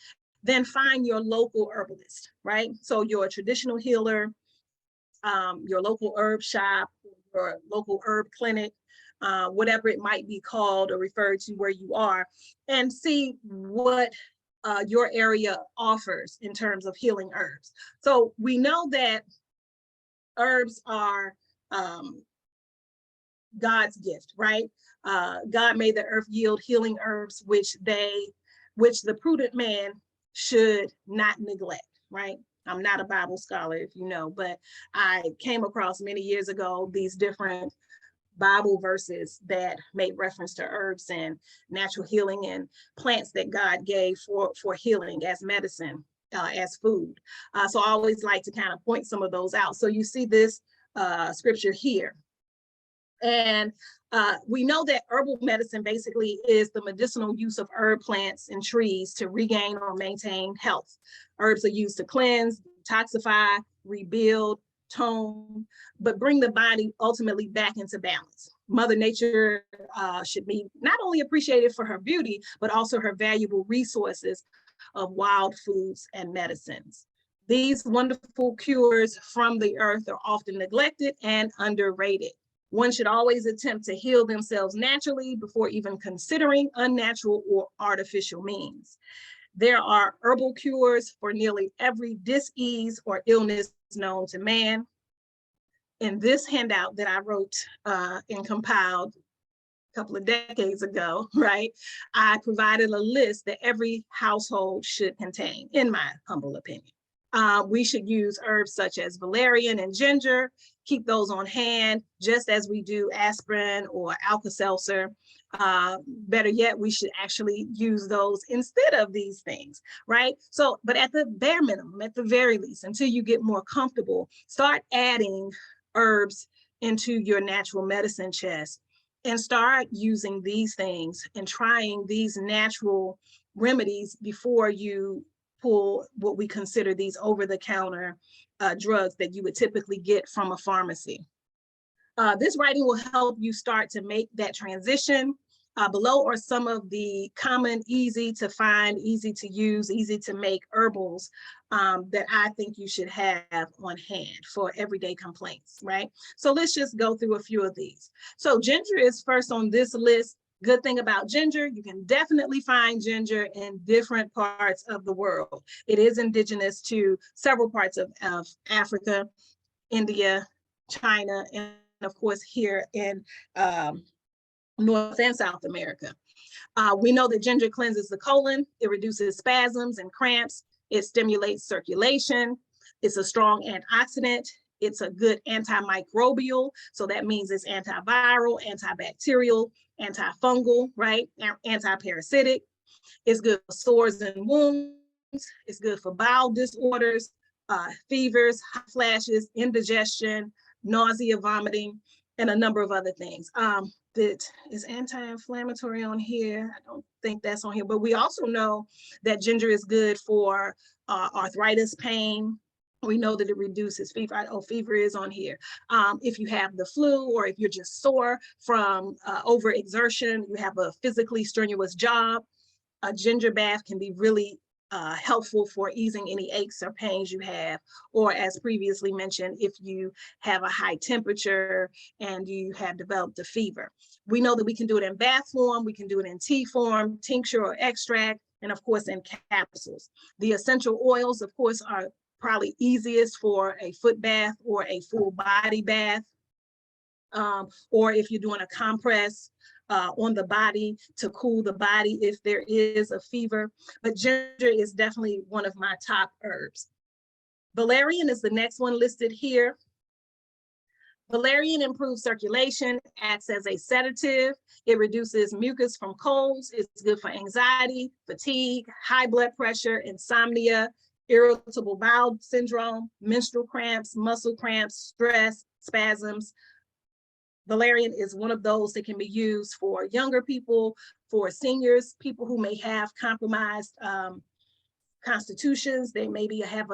then find your local herbalist, right? So your traditional healer, your local herb shop, your local herb clinic, whatever it might be called or referred to where you are, and see what your area offers in terms of healing herbs. So we know that herbs are God's gift, right? God made the earth yield healing herbs, which the prudent man should not neglect, right? I'm not a Bible scholar, if you know, but I came across many years ago these different Bible verses that made reference to herbs and natural healing and plants that God gave for healing as medicine, as food. So I always like to kind of point some of those out. So you see this scripture here. And we know that herbal medicine basically is the medicinal use of herb plants and trees to regain or maintain health. Herbs are used to cleanse, detoxify, rebuild, tone, but bring the body ultimately back into balance. Mother Nature should be not only appreciated for her beauty, but also her valuable resources of wild foods and medicines. These wonderful cures from the earth are often neglected and underrated. One should always attempt to heal themselves naturally before even considering unnatural or artificial means. There are herbal cures for nearly every dis-ease or illness known to man. In this handout that I wrote and compiled a couple of decades ago, right, I provided a list that every household should contain, in my humble opinion. We should use herbs such as valerian and ginger, keep those on hand, just as we do aspirin or Alka-Seltzer. Better yet, we should actually use those instead of these things, right? So, but at the bare minimum, at the very least, until you get more comfortable, start adding herbs into your natural medicine chest and start using these things and trying these natural remedies before you pull what we consider these over-the-counter drugs that you would typically get from a pharmacy. This writing will help you start to make that transition. Below are some of the common, easy to find, easy to use, easy to make herbals that I think you should have on hand for everyday complaints, right? So let's just go through a few of these. So ginger is first on this list. Good thing about ginger, you can definitely find ginger in different parts of the world. It is indigenous to several parts of Africa, India, China, and of course here in North and South America. We know that ginger cleanses the colon, it reduces spasms and cramps, it stimulates circulation, it's a strong antioxidant, it's a good antimicrobial, so that means it's antiviral, antibacterial, antifungal, right? Anti-parasitic. It's good for sores and wounds. It's good for bowel disorders, fevers, hot flashes, indigestion, nausea, vomiting, and a number of other things. That is anti-inflammatory on here. I don't think that's on here, but we also know that ginger is good for arthritis, pain. We know that it reduces fever. Oh, fever is on here. If you have the flu or if you're just sore from overexertion, you have a physically strenuous job, a ginger bath can be really helpful for easing any aches or pains you have, or as previously mentioned, if you have a high temperature and you have developed a fever. We know that we can do it in bath form, we can do it in tea form, tincture or extract, and of course in capsules. The essential oils, of course, are probably easiest for a foot bath or a full body bath, or if you're doing a compress on the body to cool the body if there is a fever. But ginger is definitely one of my top herbs. Valerian is the next one listed here. Valerian improves circulation, acts as a sedative. It reduces mucus from colds. It's good for anxiety, fatigue, high blood pressure, insomnia, irritable bowel syndrome, menstrual cramps, muscle cramps, stress, spasms. Valerian is one of those that can be used for younger people, for seniors, people who may have compromised constitutions. They maybe have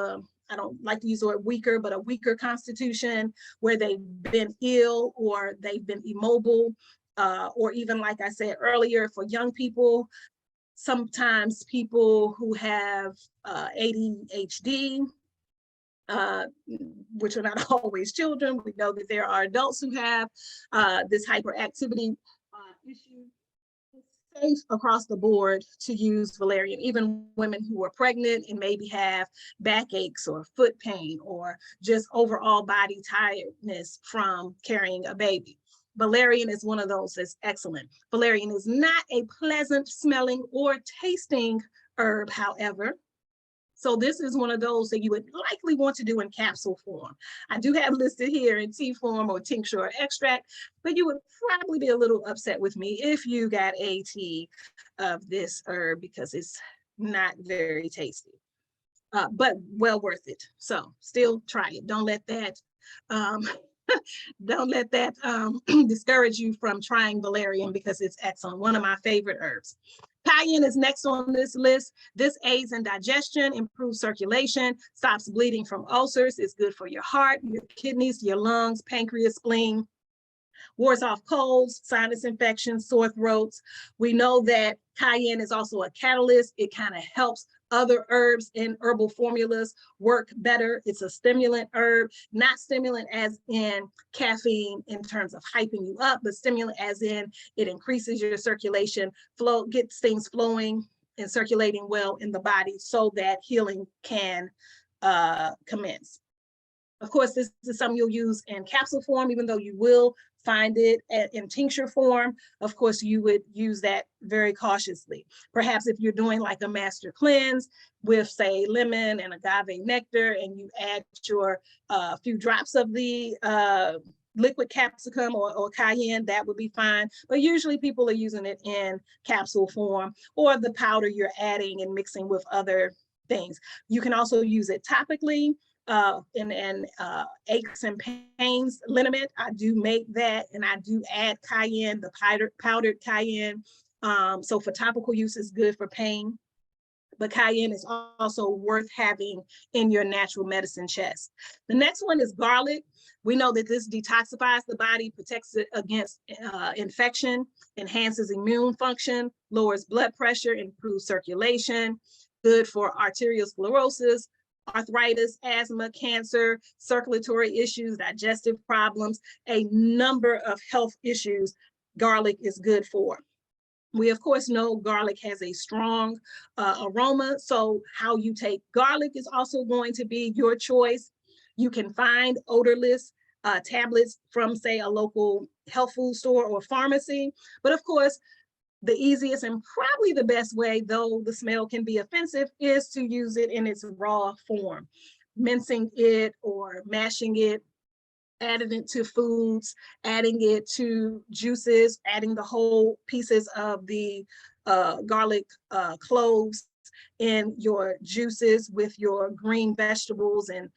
I don't like to use the word weaker, but a weaker constitution where they've been ill or they've been immobile, or even like I said earlier, for young people, sometimes people who have ADHD, which are not always children. We know that there are adults who have this hyperactivity issue. It's safe across the board to use valerian, even women who are pregnant and maybe have backaches or foot pain or just overall body tiredness from carrying a baby. Valerian is one of those that's excellent. Valerian is not a pleasant smelling or tasting herb, however. So this is one of those that you would likely want to do in capsule form. I do have listed here in tea form or tincture or extract, but you would probably be a little upset with me if you got a tea of this herb because it's not very tasty, but well worth it. So still try it. Don't let that don't let that discourage you from trying valerian because it's excellent. One of my favorite herbs. Cayenne is next on this list. This aids in digestion, improves circulation, stops bleeding from ulcers. It's good for your heart, your kidneys, your lungs, pancreas, spleen. Wards off colds, sinus infections, sore throats. We know that cayenne is also a catalyst. It kind of helps other herbs in herbal formulas work better. It's a stimulant herb, not stimulant as in caffeine in terms of hyping you up, but stimulant as in it increases your circulation, gets things flowing and circulating well in the body so that healing can commence. Of course, this is something you'll use in capsule form, even though you will find it in tincture form. Of course, you would use that very cautiously. Perhaps if you're doing like a master cleanse with, say, lemon and agave nectar, and you add your few drops of the liquid capsicum or cayenne, that would be fine. But usually people are using it in capsule form or the powder you're adding and mixing with other things. You can also use it topically. And aches and pains liniment, I do make that, and I do add cayenne, the powdered cayenne. So for topical use, it's good for pain. But cayenne is also worth having in your natural medicine chest. The next one is garlic. We know that this detoxifies the body, protects it against infection, enhances immune function, lowers blood pressure, improves circulation, good for arteriosclerosis, arthritis, asthma, cancer, circulatory issues, digestive problems, a number of health issues garlic is good for. We, of course, know garlic has a strong aroma, so how you take garlic is also going to be your choice. You can find odorless tablets from, say, a local health food store or pharmacy, but of course, the easiest and probably the best way, though the smell can be offensive, is to use it in its raw form. Mincing it or mashing it, adding it to foods, adding it to juices, adding the whole pieces of the garlic cloves in your juices with your green vegetables and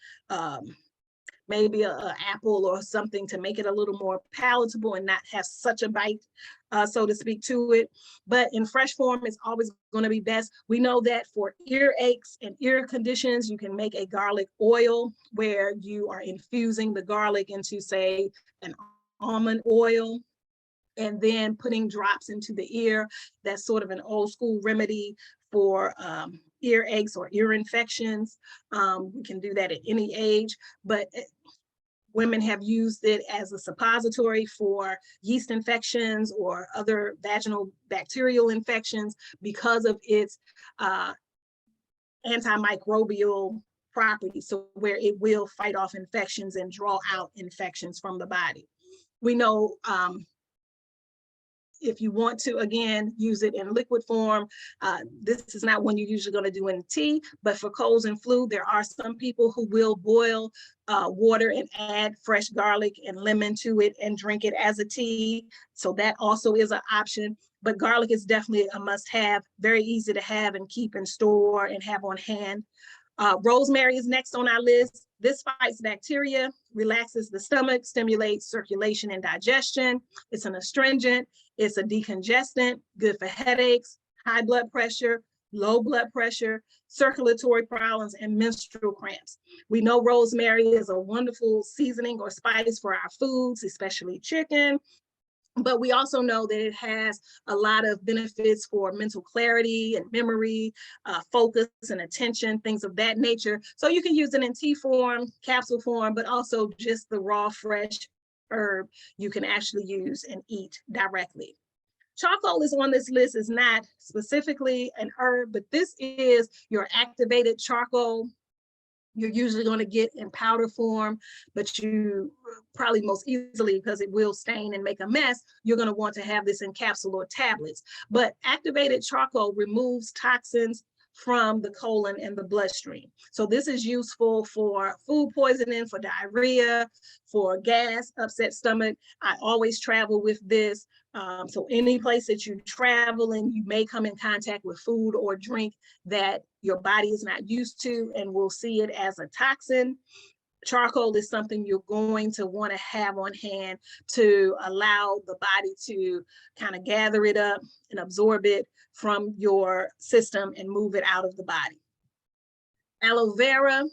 maybe an apple or something to make it a little more palatable and not have such a bite, so to speak, to it. But in fresh form, it's always going to be best. We know that for ear aches and ear conditions, you can make a garlic oil where you are infusing the garlic into, say, an almond oil, and then putting drops into the ear. That's sort of an old school remedy for ear aches or ear infections. We can do that at any age, but women have used it as a suppository for yeast infections or other vaginal bacterial infections because of its antimicrobial properties, so where it will fight off infections and draw out infections from the body. We know if you want to, again, use it in liquid form, this is not one you're usually going to do in tea, but for colds and flu, there are some people who will boil water and add fresh garlic and lemon to it and drink it as a tea. So that also is an option. But garlic is definitely a must-have, very easy to have and keep and store and have on hand. Rosemary is next on our list. This fights bacteria, relaxes the stomach, stimulates circulation and digestion. It's an astringent, it's a decongestant, good for headaches, high blood pressure, low blood pressure, circulatory problems, and menstrual cramps. We know rosemary is a wonderful seasoning or spice for our foods, especially chicken. But we also know that it has a lot of benefits for mental clarity and memory, focus and attention, things of that nature. So you can use it in tea form, capsule form, but also just the raw, fresh herb you can actually use and eat directly. Charcoal is on this list. Is not specifically an herb, but this is your activated charcoal. You're usually going to get in powder form, but you probably most easily, because it will stain and make a mess, you're going to want to have this in capsule or tablets. But activated charcoal removes toxins, from the colon and the bloodstream. So this is useful for food poisoning, for diarrhea, for gas, upset stomach. I always travel with this. So any place that you travel in, you may come in contact with food or drink that your body is not used to and will see it as a toxin. Charcoal is something you're going to want to have on hand to allow the body to kind of gather it up and absorb it from your system and move it out of the body. Aloe vera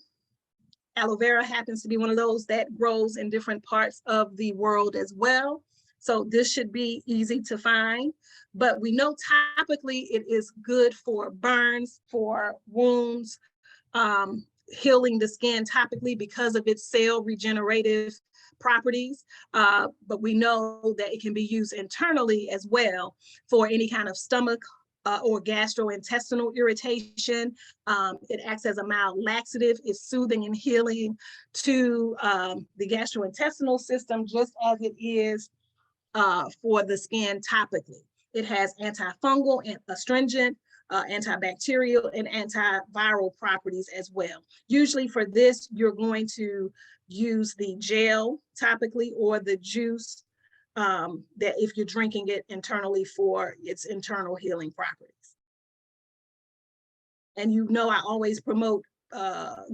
happens to be one of those that grows in different parts of the world as well. So this should be easy to find, but we know topically it is good for burns, for wounds, healing the skin topically because of its cell regenerative properties. But we know that it can be used internally as well for any kind of stomach or gastrointestinal irritation. It acts as a mild laxative. It's soothing and healing to the gastrointestinal system, just as it is for the skin topically. It has antifungal and astringent, antibacterial and antiviral properties as well. Usually for this, you're going to use the gel topically or the juice that if you're drinking it internally for its internal healing properties. And you know, I always promote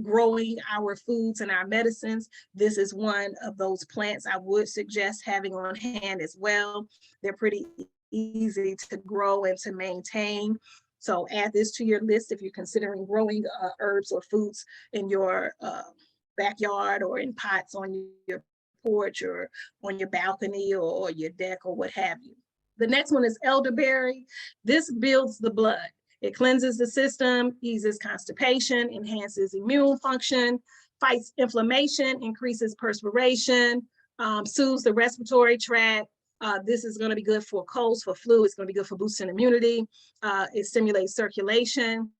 growing our foods and our medicines. This is one of those plants I would suggest having on hand as well. They're pretty easy to grow and to maintain. So add this to your list if you're considering growing herbs or foods in your backyard or in pots on your porch or on your balcony or your deck or what have you. The next one is elderberry. This builds the blood. It cleanses the system, eases constipation, enhances immune function, fights inflammation, increases perspiration, soothes the respiratory tract. This is going to be good for colds, for flu. It's going to be good for boosting immunity. It stimulates circulation.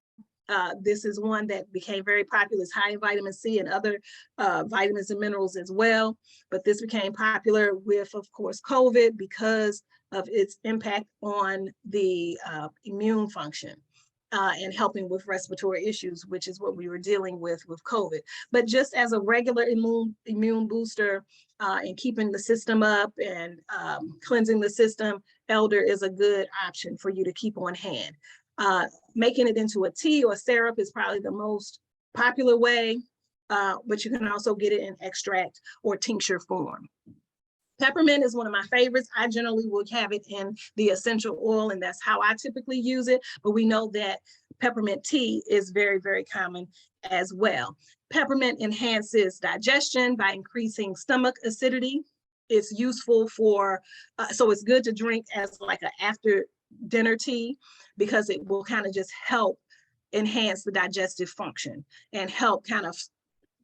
This is one that became very popular. It's high in vitamin C and other vitamins and minerals as well. But this became popular with, of course, COVID because of its impact on the immune function and helping with respiratory issues, which is what we were dealing with COVID. But just as a regular immune booster and keeping the system up and cleansing the system, elder is a good option for you to keep on hand. Making it into a tea or syrup is probably the most popular way, but you can also get it in extract or tincture form. Peppermint is one of my favorites. I generally would have it in the essential oil, and that's how I typically use it. But we know that peppermint tea is very, very common as well. Peppermint enhances digestion by increasing stomach acidity. It's useful for, so it's good to drink as like an after dinner tea because it will kind of just help enhance the digestive function and help kind of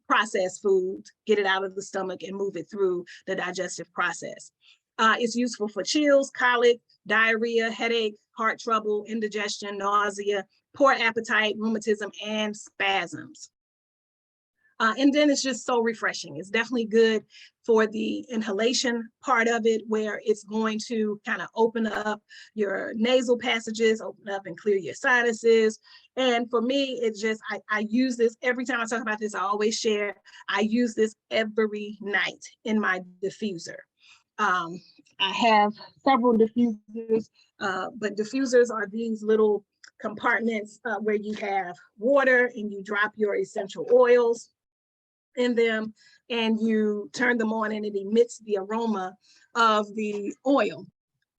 process food, get it out of the stomach and move it through the digestive process. It's useful for chills, colic, diarrhea, headache, heart trouble, indigestion, nausea, poor appetite, rheumatism, and spasms. And then it's just so refreshing. It's definitely good for the inhalation part of it, where it's going to kind of open up your nasal passages, open up and clear your sinuses. And for me, it's just, I use this every time I talk about this, I always share, I use this every night in my diffuser. I have several diffusers, but diffusers are these little compartments where you have water and you drop your essential oils in them and you turn them on and it emits the aroma of the oil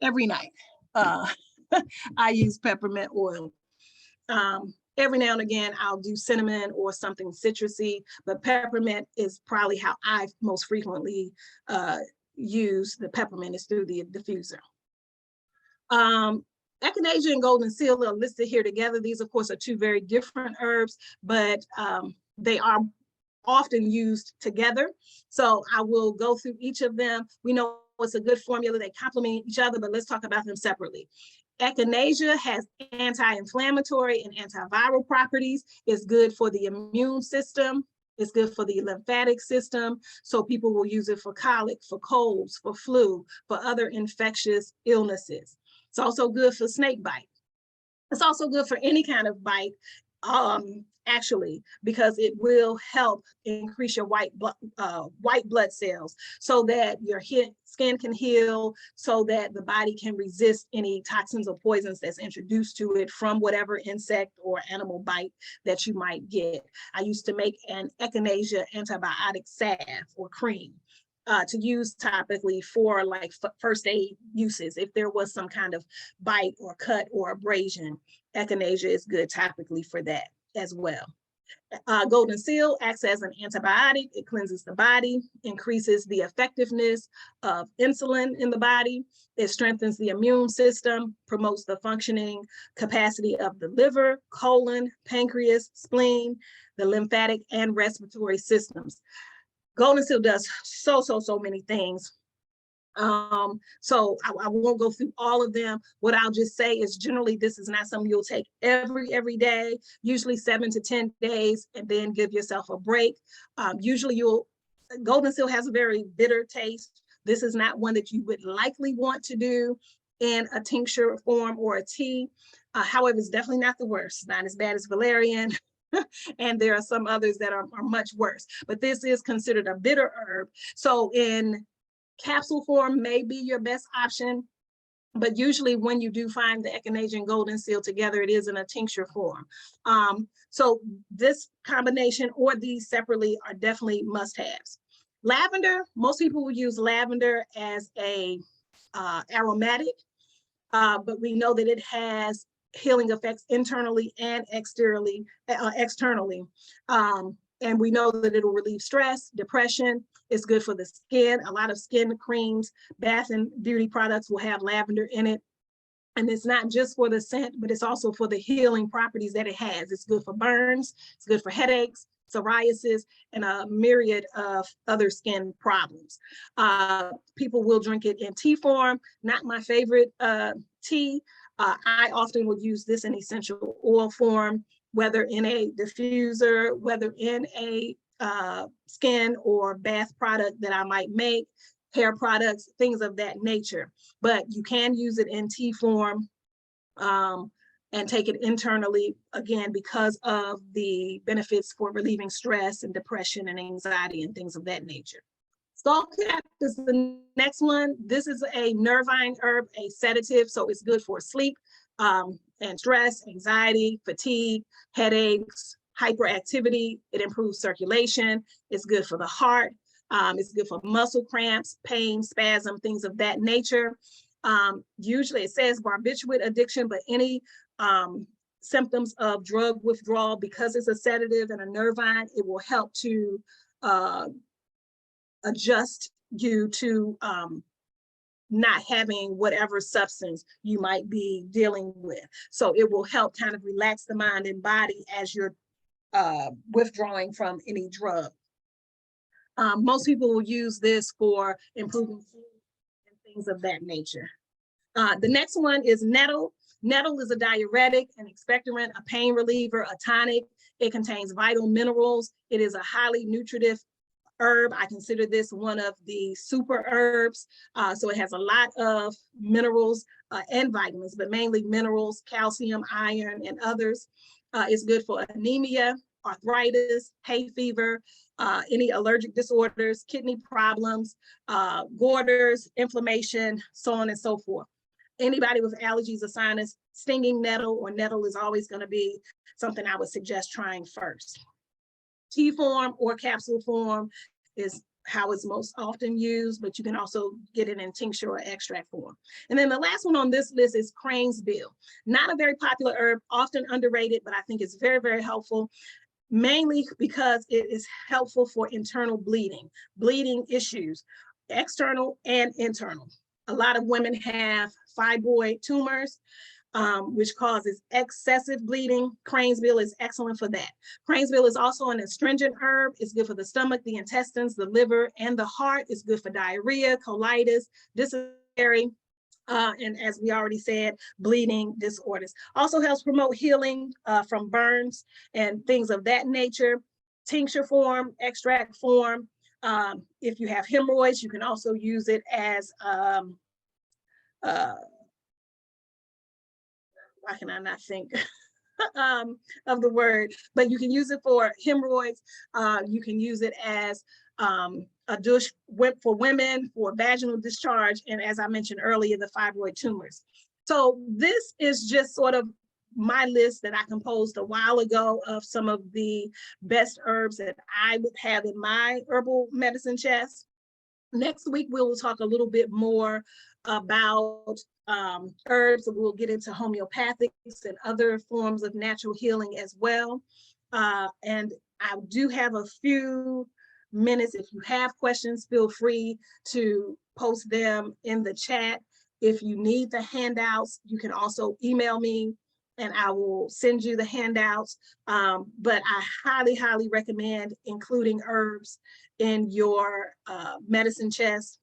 every night. I use peppermint oil. Every now and again, I'll do cinnamon or something citrusy, but peppermint is probably how I most frequently use the peppermint is through the diffuser. Echinacea and golden seal are listed here together. These, of course, are two very different herbs, but they are often used together. So I will go through each of them. We know it's a good formula. They complement each other, but let's talk about them separately. Echinacea has anti-inflammatory and antiviral properties. It's good for the immune system. It's good for the lymphatic system. So people will use it for colic, for colds, for flu, for other infectious illnesses. It's also good for snake bite. It's also good for any kind of bite actually, because it will help increase your white blood cells so that your skin can heal, so that the body can resist any toxins or poisons that's introduced to it from whatever insect or animal bite that you might get. I used to make an echinacea antibiotic salve or cream to use topically for like first aid uses. If there was some kind of bite or cut or abrasion, echinacea is good topically for that as well. Golden seal acts as an antibiotic. It cleanses the body, increases the effectiveness of insulin in the body. It strengthens the immune system, promotes the functioning capacity of the liver, colon, pancreas, spleen, the lymphatic and respiratory systems. Golden seal does so many things. So I won't go through all of them. What I'll just say is generally this is not something you'll take every day, usually 7 to 10 days, and then give yourself a break. Usually golden seal has a very bitter taste. This is not one that you would likely want to do in a tincture form or a tea. However, it's definitely not the worst, not as bad as valerian. And there are some others that are much worse, but this is considered a bitter herb. So in capsule form may be your best option, but usually when you do find the echinacea and golden seal together, it is in a tincture form. So this combination or these separately are definitely must-haves. Lavender, most people will use lavender as a aromatic, but we know that it has healing effects internally and externally. And we know that it'll relieve stress, depression. It's good for the skin. A lot of skin creams, bath and beauty products will have lavender in it. And it's not just for the scent, but it's also for the healing properties that it has. It's good for burns, it's good for headaches, psoriasis, and a myriad of other skin problems. People will drink it in tea form. Not my favorite tea. I often will use this in essential oil form, whether in a diffuser, whether in a skin or bath product that I might make, hair products, things of that nature. But you can use it in tea form and take it internally, again, because of the benefits for relieving stress and depression and anxiety and things of that nature. Skullcap is the next one. This is a nervine herb, a sedative, so it's good for sleep and stress, anxiety, fatigue, headaches, hyperactivity. It improves circulation. It's good for the heart. It's good for muscle cramps, pain, spasm, things of that nature. Usually it says barbiturate addiction, but any symptoms of drug withdrawal, because it's a sedative and a nervine, it will help to adjust you to not having whatever substance you might be dealing with. So it will help kind of relax the mind and body as you're withdrawing from any drug. Most people will use this for improving sleep and things of that nature. The next one is nettle. Nettle is a diuretic, an expectorant, a pain reliever, a tonic. It contains vital minerals. It is a highly nutritive herb. I consider this one of the super herbs. So it has a lot of minerals and vitamins, but mainly minerals, calcium, iron, and others. It's good for anemia, arthritis, hay fever, any allergic disorders, kidney problems, goiters, inflammation, so on and so forth. Anybody with allergies or sinus, stinging nettle or nettle is always going to be something I would suggest trying first. Tea form or capsule form is how it's most often used, but you can also get it in tincture or extract form. And then the last one on this list is crane's bill. Not a very popular herb, often underrated, but I think it's very, very helpful, mainly because it is helpful for internal bleeding issues, external and internal. A lot of women have fibroid tumors, which causes excessive bleeding. Crane's bill is excellent for that. Crane's bill is also an astringent herb. It's good for the stomach, the intestines, the liver, and the heart. It's good for diarrhea, colitis, dysentery, and as we already said, bleeding disorders. Also helps promote healing from burns and things of that nature. Tincture form, extract form. If you have hemorrhoids, you can also use it as why can I not think? of the word, but you can use it for hemorrhoids. You can use it as a douche for women for vaginal discharge. And as I mentioned earlier, the fibroid tumors. So this is just sort of my list that I composed a while ago of some of the best herbs that I would have in my herbal medicine chest. Next week, we will talk a little bit more about herbs, and we'll get into homeopathics and other forms of natural healing as well. And I do have a few minutes. If you have questions, feel free to post them in the chat. If you need the handouts, you can also email me and I will send you the handouts. But I highly, highly recommend including herbs in your medicine chest,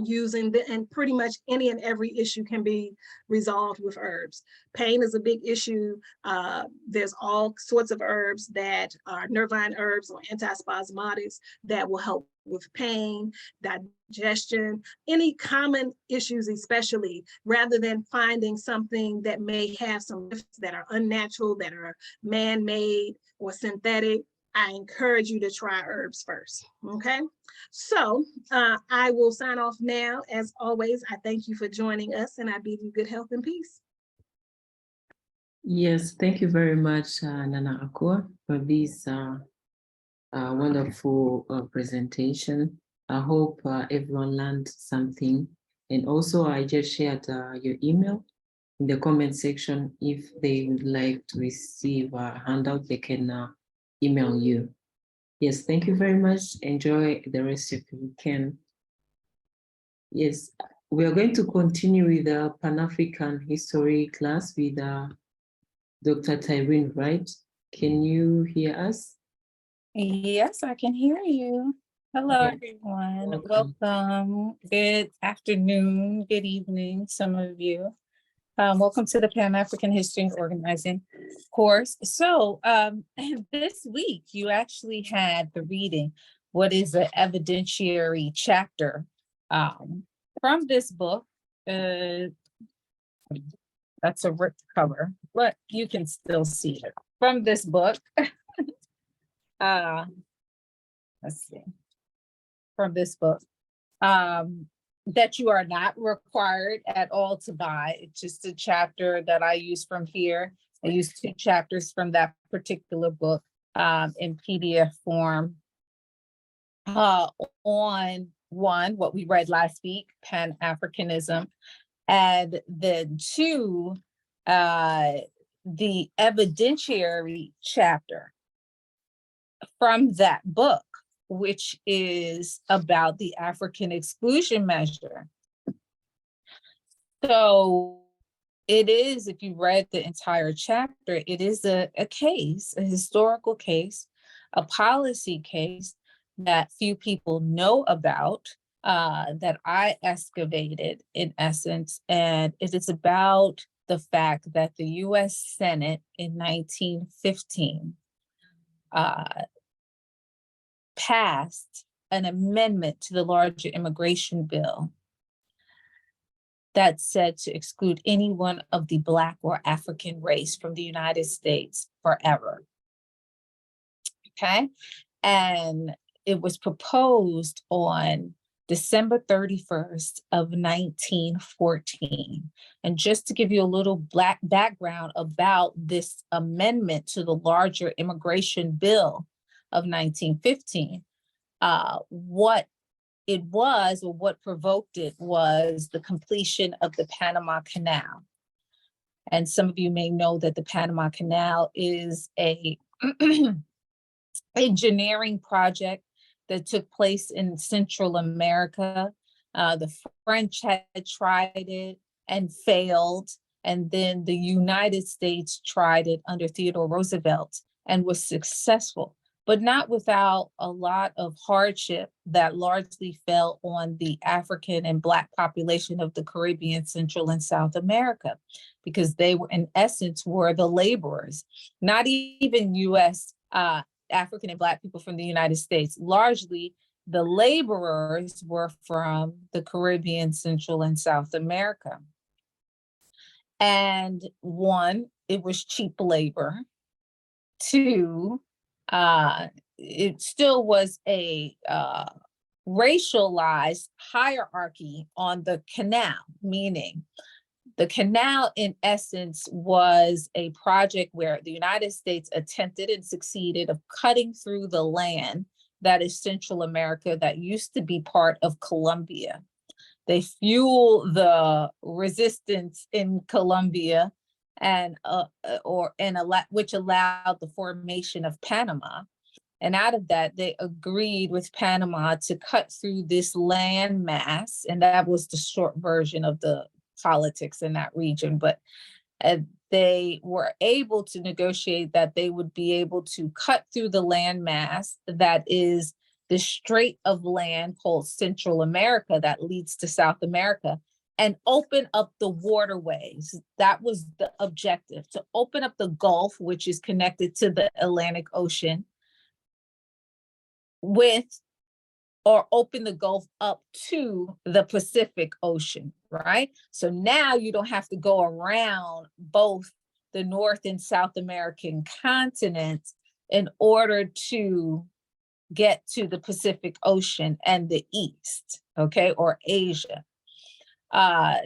using and pretty much any and every issue can be resolved with herbs. Pain is a big issue. There's all sorts of herbs that are nervine herbs or antispasmodics that will help with pain, digestion, any common issues, especially, rather than finding something that may have some risks that are unnatural, that are man-made or synthetic. I encourage you to try herbs first, okay? So I will sign off now. As always, I thank you for joining us and I bid you good health and peace. Yes, thank you very much, Nana Akua, for this wonderful presentation. I hope everyone learned something. And also, I just shared your email in the comment section. If they would like to receive a handout, they can email you. Yes, thank you very much. Enjoy the rest of the weekend. Yes, we are going to continue with the Pan-African history class with Dr. Tyreen Wright. Can you hear us? Yes, I can hear you. Hello, everyone. Welcome. Good afternoon, good evening, some of you. Welcome to the Pan-African History and Organizing course. So this week, you actually had the reading, what is an evidentiary chapter from this book. That's a ripped cover, but you can still see it from this book. Let's see, from this book. That you are not required at all to buy. It's just a chapter that I use from here. I use 2 chapters from that particular book in PDF form. On one, what we read last week, Pan-Africanism, and then 2, the evidentiary chapter from that book, which is about the African Exclusion Measure. So it is, if you read the entire chapter, it is a case, a historical case, a policy case that few people know about, that I excavated in essence. And it is about the fact that the US Senate in 1915 passed an amendment to the larger immigration bill that said to exclude anyone of the Black or African race from the United States forever. Okay, and it was proposed on December 31st of 1914. And just to give you a little background about this amendment to the larger immigration bill of 1915, what it was, or what provoked it, was the completion of the Panama Canal. And some of you may know that the Panama Canal is a engineering project that took place in Central America. The French had tried it and failed, and then the United States tried it under Theodore Roosevelt and was successful, but not without a lot of hardship that largely fell on the African and Black population of the Caribbean, Central and South America, because they were, in essence, were the laborers, not even US African and Black people from the United States. Largely, the laborers were from the Caribbean, Central and South America. And one, it was cheap labor. 2, it still was a racialized hierarchy on the canal, meaning the canal in essence was a project where the United States attempted and succeeded of cutting through the land that is Central America that used to be part of Colombia. They fuel the resistance in Colombia which allowed the formation of Panama. And out of that, they agreed with Panama to cut through this land mass. And that was the short version of the politics in that region. But they were able to negotiate that they would be able to cut through the land mass that is the strait of land called Central America that leads to South America, and open up the waterways. That was the objective, to open up the Gulf, which is connected to the Atlantic Ocean, or open the Gulf up to the Pacific Ocean, right? So now you don't have to go around both the North and South American continents in order to get to the Pacific Ocean and the East, okay, or Asia.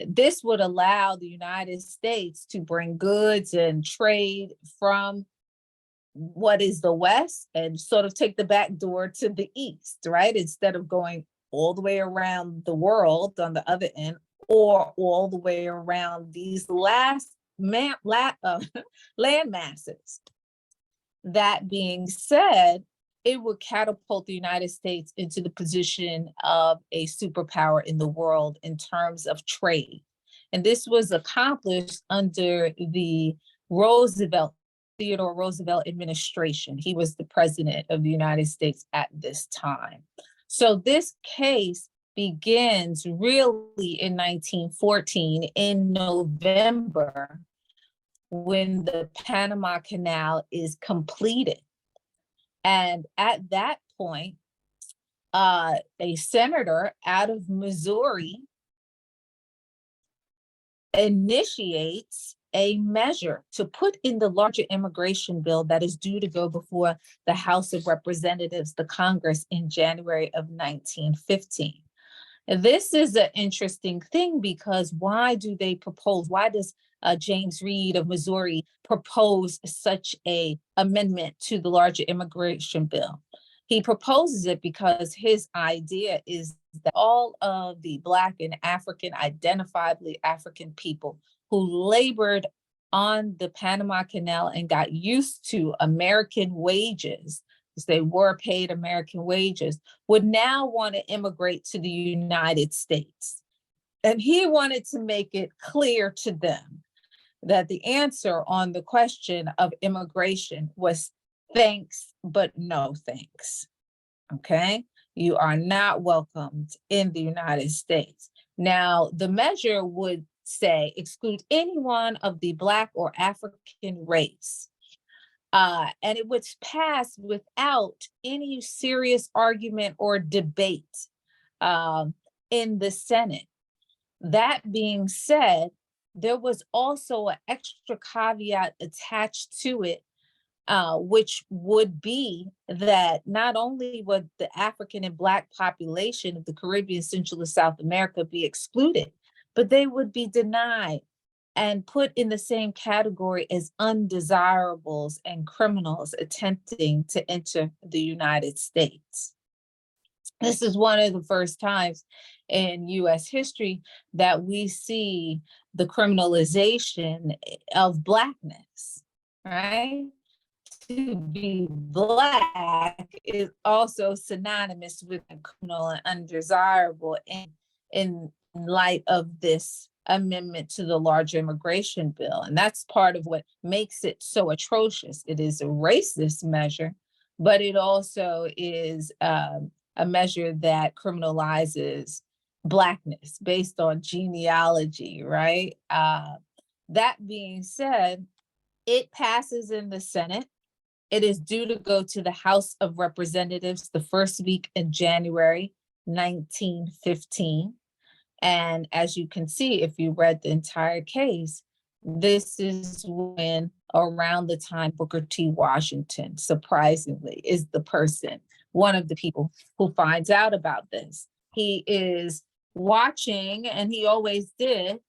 This would allow the United States to bring goods and trade from what is the West and sort of take the back door to the East, right? Instead of going all the way around the world on the other end, or all the way around these land masses. That being said, it would catapult the United States into the position of a superpower in the world in terms of trade. And this was accomplished under the Theodore Roosevelt administration. He was the president of the United States at this time. So this case begins really in 1914 in November, when the Panama Canal is completed. And at that point, a senator out of Missouri initiates a measure to put in the larger immigration bill that is due to go before the House of Representatives, the Congress, in January of 1915. And this is an interesting thing, because why do they propose? Why does James Reed of Missouri propose such an amendment to the larger immigration bill? He proposes it because his idea is that all of the Black and identifiably African people who labored on the Panama Canal and got used to American wages, because they were paid American wages, would now want to immigrate to the United States. And he wanted to make it clear to them that the answer on the question of immigration was thanks, but no thanks. Okay? You are not welcomed in the United States. Now, the measure would say exclude anyone of the Black or African race. And it was passed without any serious argument or debate in the Senate. That being said, there was also an extra caveat attached to it, which would be that not only would the African and Black population of the Caribbean, Central and South America be excluded, but they would be denied and put in the same category as undesirables and criminals attempting to enter the United States. This is one of the first times in US history that we see the criminalization of Blackness, right? To be Black is also synonymous with criminal and undesirable in light of this amendment to the large immigration bill. And that's part of what makes it so atrocious. It is a racist measure, but it also is a measure that criminalizes Blackness based on genealogy, right? That being said, it passes in the Senate. It is due to go to the House of Representatives the first week in January 1915. And as you can see, if you read the entire case, this is when, around the time Booker T. Washington, surprisingly, is the person, one of the people who finds out about this. He is watching, and he always did,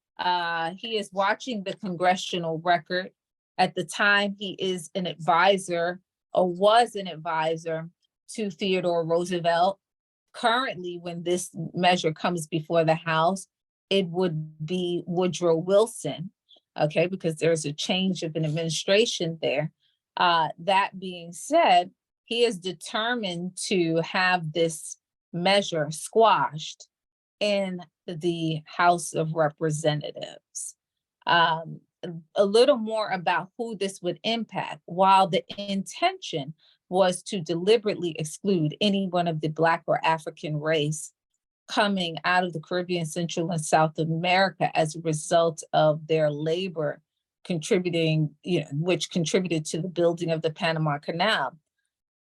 he is watching the congressional record. At the time, he is an advisor, or was an advisor, to Theodore Roosevelt. Currently, when this measure comes before the House, it would be Woodrow Wilson, okay, because there's a change of an administration there. That being said, he is determined to have this measure squashed in the House of Representatives. A little more about who this would impact. While the intention was to deliberately exclude anyone of the Black or African race coming out of the Caribbean, Central and South America as a result of their labor contributing, which contributed to the building of the Panama Canal,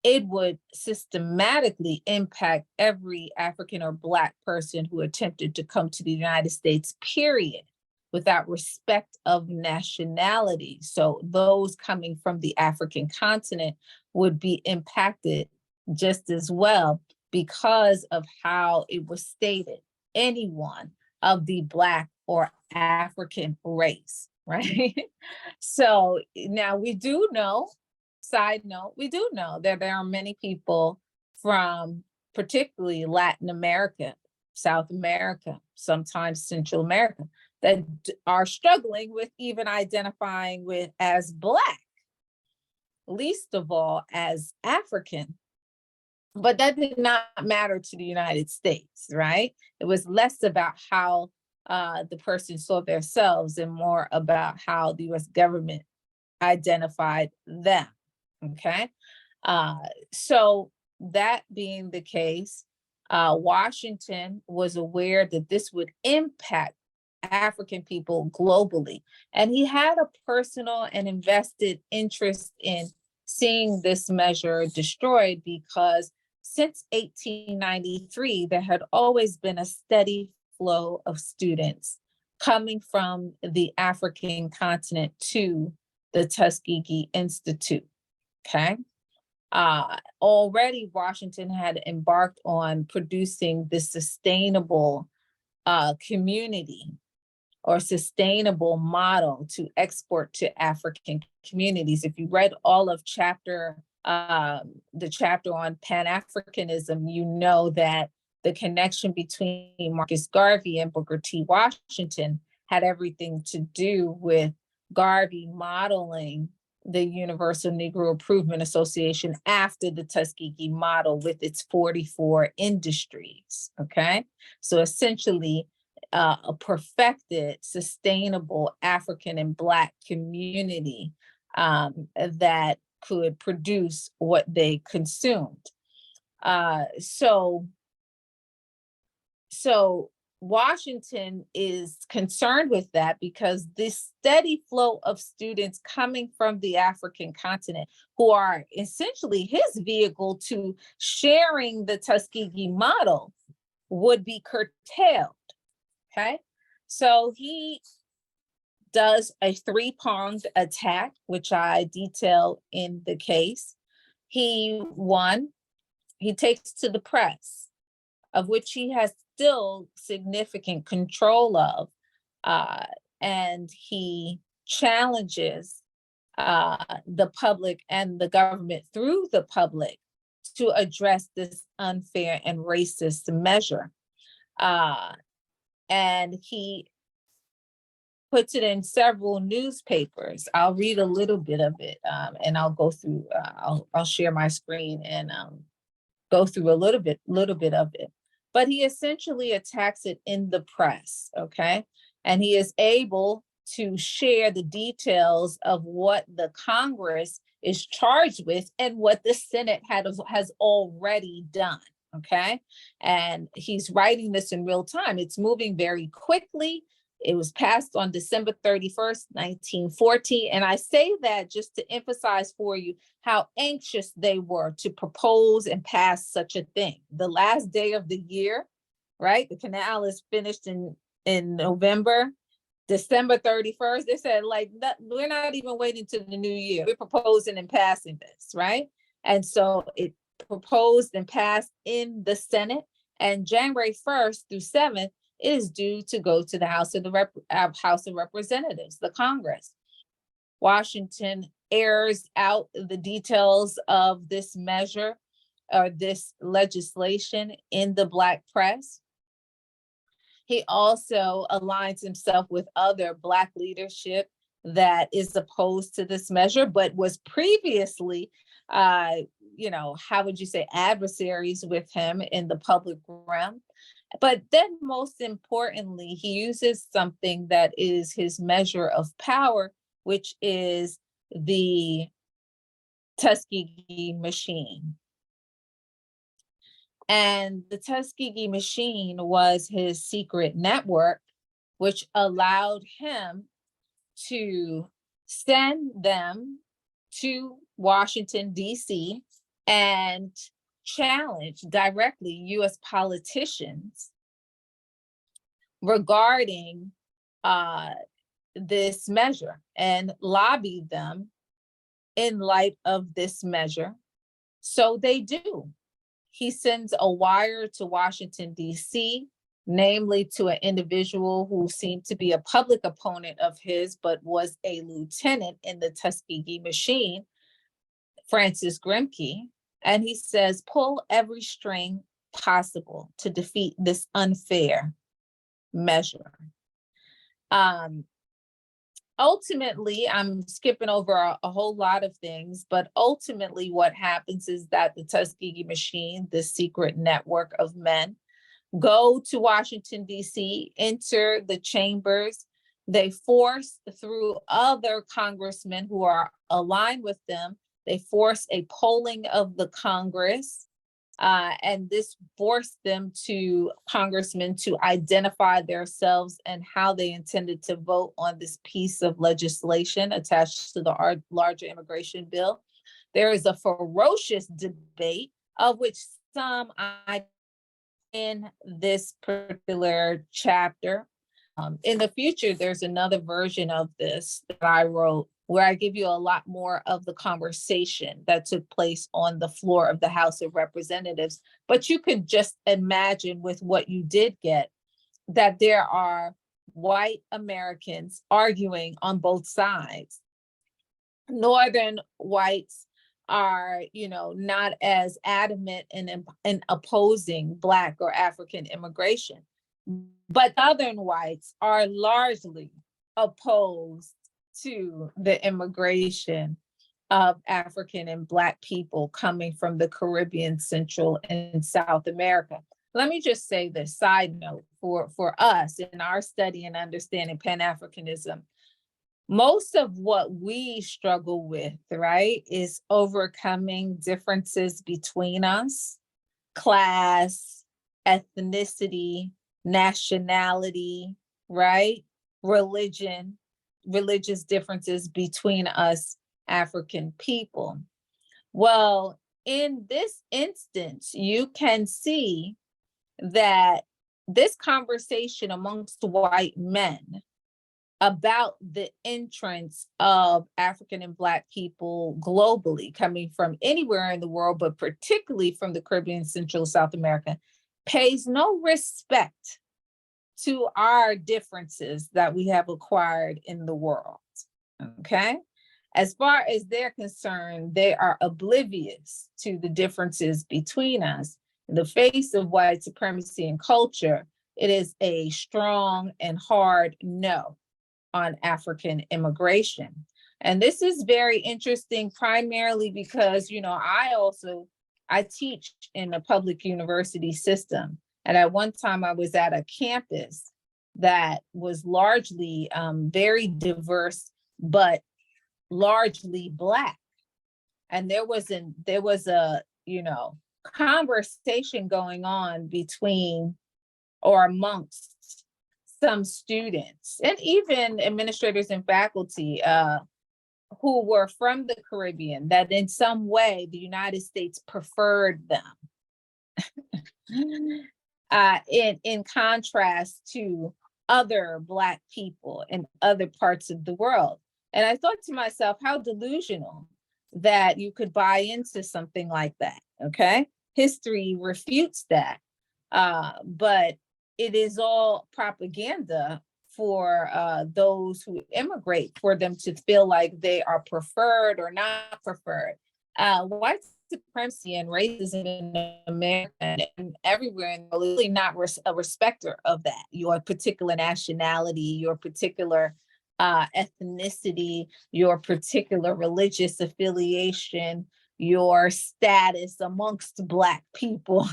it would systematically impact every African or Black person who attempted to come to the United States, period, without respect of nationality. So those coming from the African continent would be impacted just as well because of how it was stated, anyone of the Black or African race, right? So now we do know, side note, we do know that there are many people from particularly Latin America, South America, sometimes Central America, that are struggling with even identifying with as Black, least of all as African. But that did not matter to the United States, right? It was less about how the person saw themselves and more about how the US government identified them, okay? So that being the case, Washington was aware that this would impact African people globally. And he had a personal and invested interest in seeing this measure destroyed because since 1893, there had always been a steady flow of students coming from the African continent to the Tuskegee Institute, okay? Already Washington had embarked on producing this sustainable community or sustainable model to export to African communities. If you read all of the chapter on Pan-Africanism, you know that the connection between Marcus Garvey and Booker T. Washington had everything to do with Garvey modeling the Universal Negro Improvement Association after the Tuskegee model with its 44 industries, okay? So essentially, a perfected, sustainable African and Black community that could produce what they consumed. So Washington is concerned with that because this steady flow of students coming from the African continent who are essentially his vehicle to sharing the Tuskegee model would be curtailed, okay? So he does a three-pronged attack, which I detail in the case. He takes to the press, of which he has still significant control of, and he challenges the public and the government through the public to address this unfair and racist measure. And he puts it in several newspapers. I'll read a little bit of it, and I'll go through, I'll share my screen and go through a little bit of it. But he essentially attacks it in the press, okay? And he is able to share the details of what the Congress is charged with and what the Senate has already done, okay? And he's writing this in real time. It's moving very quickly. It was passed on December 31st, 1940. And I say that just to emphasize for you how anxious they were to propose and pass such a thing. The last day of the year, right? The canal is finished in November. December 31st, they said, like, we're not even waiting to the new year. We're proposing and passing this, right? And so it proposed and passed in the Senate, and January 1st through 7th is due to go to the House of Representatives, the Congress. Washington airs out the details of this measure or this legislation in the Black press. He also aligns himself with other Black leadership that is opposed to this measure, but was previously, how would you say, adversaries with him in the public realm. But then most importantly, he uses something that is his measure of power, which is the Tuskegee machine. And the Tuskegee machine was his secret network, which allowed him to send them to Washington, D.C. and challenge directly U.S. politicians regarding this measure and lobby them in light of this measure. So they do. He sends a wire to Washington, D.C., namely to an individual who seemed to be a public opponent of his, but was a lieutenant in the Tuskegee machine, Francis Grimke. And he says, pull every string possible to defeat this unfair measure. Ultimately, I'm skipping over a whole lot of things, but ultimately what happens is that the Tuskegee machine, the secret network of men, go to Washington, D.C., enter the chambers. They force through other congressmen who are aligned with them, they force a polling of the Congress, and this forced them to, congressmen, to identify themselves and how they intended to vote on this piece of legislation attached to the larger immigration bill. There is a ferocious debate, of which some I in this particular chapter. In the future, there's another version of this that I wrote where I give you a lot more of the conversation that took place on the floor of the House of Representatives. But you could just imagine with what you did get, that there are white Americans arguing on both sides. Northern whites are, not as adamant in opposing Black or African immigration. But Southern whites are largely opposed to the immigration of African and Black people coming from the Caribbean, Central and South America. Let me just say this side note for us in our study and understanding Pan-Africanism. Most of what we struggle with, right, is overcoming differences between us, class, ethnicity, nationality, right? Religion, religious differences between us African people. Well, in this instance, you can see that this conversation amongst white men about the entrance of African and Black people globally, coming from anywhere in the world, but particularly from the Caribbean, Central, South America, pays no respect to our differences that we have acquired in the world, okay? As far as they're concerned, they are oblivious to the differences between us. In the face of white supremacy and culture, it is a strong and hard no on African immigration. And this is very interesting, primarily because, I teach in a public university system. And at one time I was at a campus that was largely very diverse, but largely Black. And there was a, conversation going on between or amongst some students and even administrators and faculty who were from the Caribbean, that in some way the United States preferred them in contrast to other Black people in other parts of the world. And I thought to myself, how delusional that you could buy into something like that, okay? History refutes that, but it is all propaganda for those who immigrate, for them to feel like they are preferred or not preferred. White supremacy and racism in America and everywhere in the world is really not a respecter of that. Your particular nationality, your particular ethnicity, your particular religious affiliation, your status amongst Black people,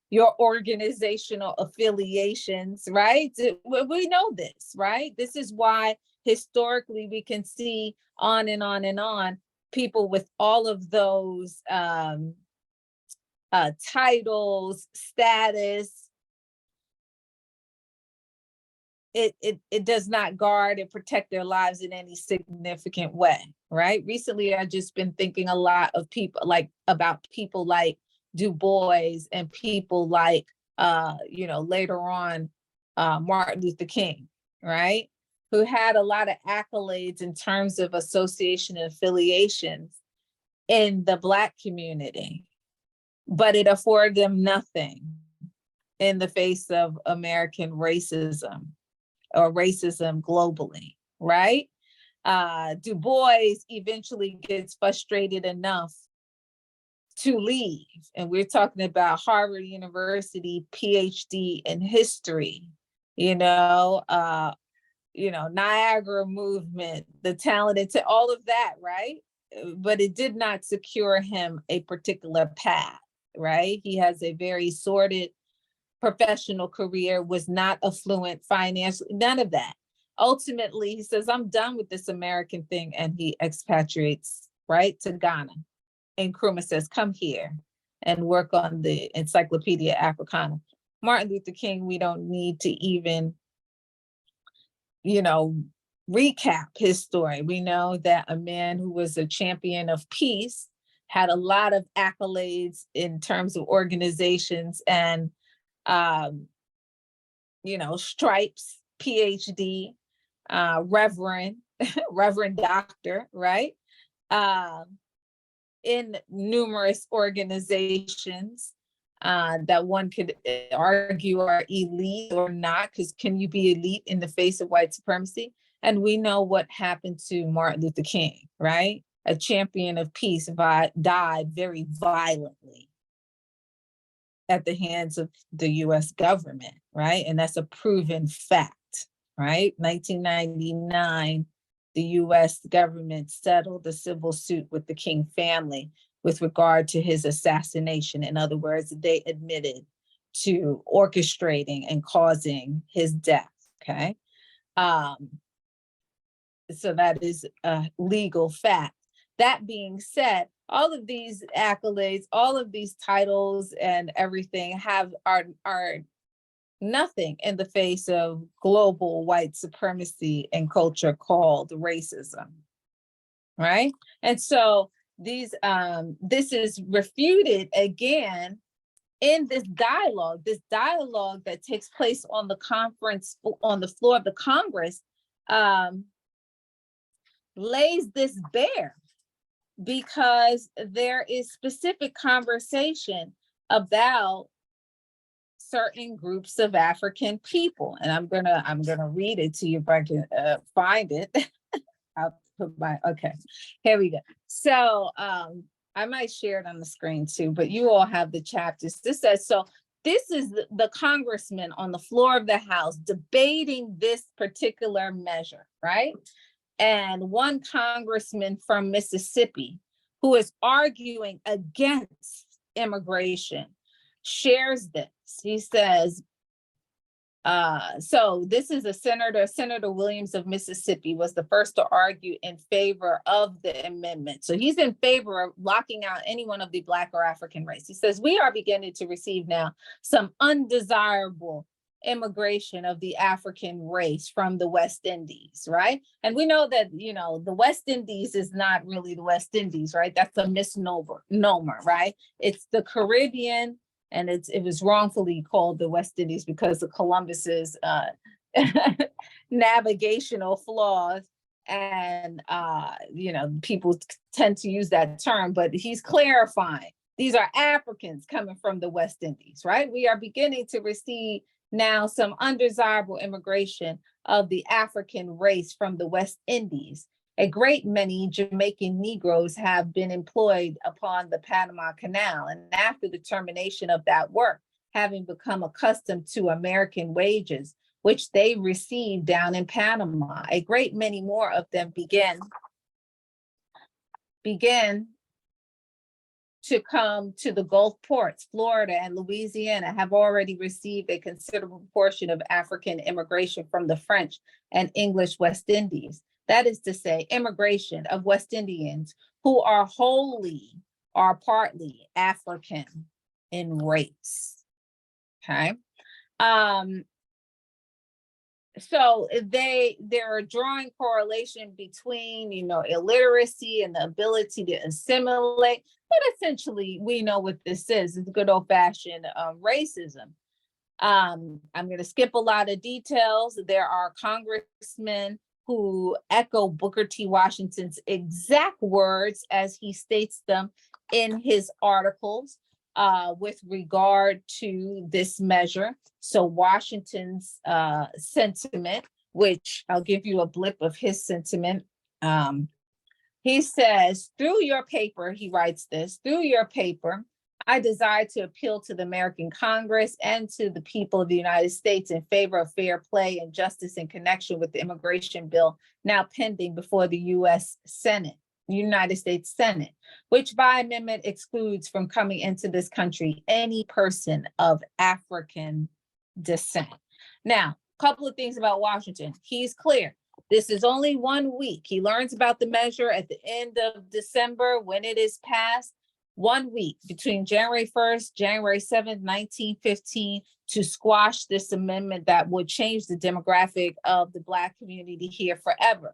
your organizational affiliations, right? We know this, right? This is why historically we can see on and on and on people with all of those titles, status. It does not guard and protect their lives in any significant way, right? Recently, I've just been thinking a lot of people about people like Du Bois and people like, later on, Martin Luther King, right? Who had a lot of accolades in terms of association and affiliations in the Black community, but it afforded them nothing in the face of American racism or racism globally, right? Du Bois eventually gets frustrated enough to leave. And we're talking about Harvard University, PhD in history, Niagara movement, the talented, all of that, right? But it did not secure him a particular path, right? He has a very sordid professional career, was not affluent financially, none of that. Ultimately, he says, I'm done with this American thing, and he expatriates, right, to Ghana. And Nkrumah says, come here and work on the Encyclopedia Africana. Martin Luther King, we don't need to even, recap his story. We know that a man who was a champion of peace, had a lot of accolades in terms of organizations and, stripes, PhD, reverend doctor, right? In numerous organizations that one could argue are elite or not, because can you be elite in the face of white supremacy? And we know what happened to Martin Luther King, right? A champion of peace died very violently at the hands of the US government, right? And that's a proven fact, right? 1999, the US government settled a civil suit with the King family with regard to his assassination. In other words, they admitted to orchestrating and causing his death, okay? So that is a legal fact. That being said, all of these accolades, all of these titles and everything are nothing in the face of global white supremacy and culture called racism, right? And so this is refuted again in this dialogue that takes place on the floor of the Congress, lays this bare, because there is specific conversation about certain groups of African people. And I'm gonna read it to you if I can find it. I'll put okay, here we go. So I might share it on the screen too, but you all have the chapters. This says, so this is the congressman on the floor of the House debating this particular measure, right? And one congressman from Mississippi who is arguing against immigration shares this. He says, so this is Senator Williams of Mississippi was the first to argue in favor of the amendment. So he's in favor of locking out anyone of the Black or African race. He says, we are beginning to receive now some undesirable immigration of the African race from the West Indies, right? And we know that, the West Indies is not really the West Indies, right? That's a misnomer, right? It's the Caribbean, and it was wrongfully called the West Indies because of Columbus's navigational flaws. And, people tend to use that term, but he's clarifying. These are Africans coming from the West Indies, right? We are beginning to receive now some undesirable immigration of the African race from the West Indies. A great many Jamaican Negroes have been employed upon the Panama Canal, and after the termination of that work, having become accustomed to American wages, which they received down in Panama, a great many more of them began to come to the Gulf ports. Florida and Louisiana have already received a considerable portion of African immigration from the French and English West Indies. That is to say, immigration of West Indians who are wholly or partly African in race. Okay. So they're drawing correlation between, illiteracy and the ability to assimilate, but essentially we know what this is. It's good old fashioned racism. I'm going to skip a lot of details. There are congressmen who echo Booker T. Washington's exact words as he states them in his articles with regard to this measure. So Washington's sentiment, which I'll give you a blip of his sentiment. He says, through your paper, he writes this, through your paper, I desire to appeal to the American Congress and to the people of the United States in favor of fair play and justice in connection with the immigration bill now pending before the United States Senate, which by amendment excludes from coming into this country any person of African descent. Now, a couple of things about Washington. He's clear. This is only 1 week. He learns about the measure at the end of December when it is passed. 1 week between January 1st, January 7th, 1915, to squash this amendment that would change the demographic of the Black community here forever.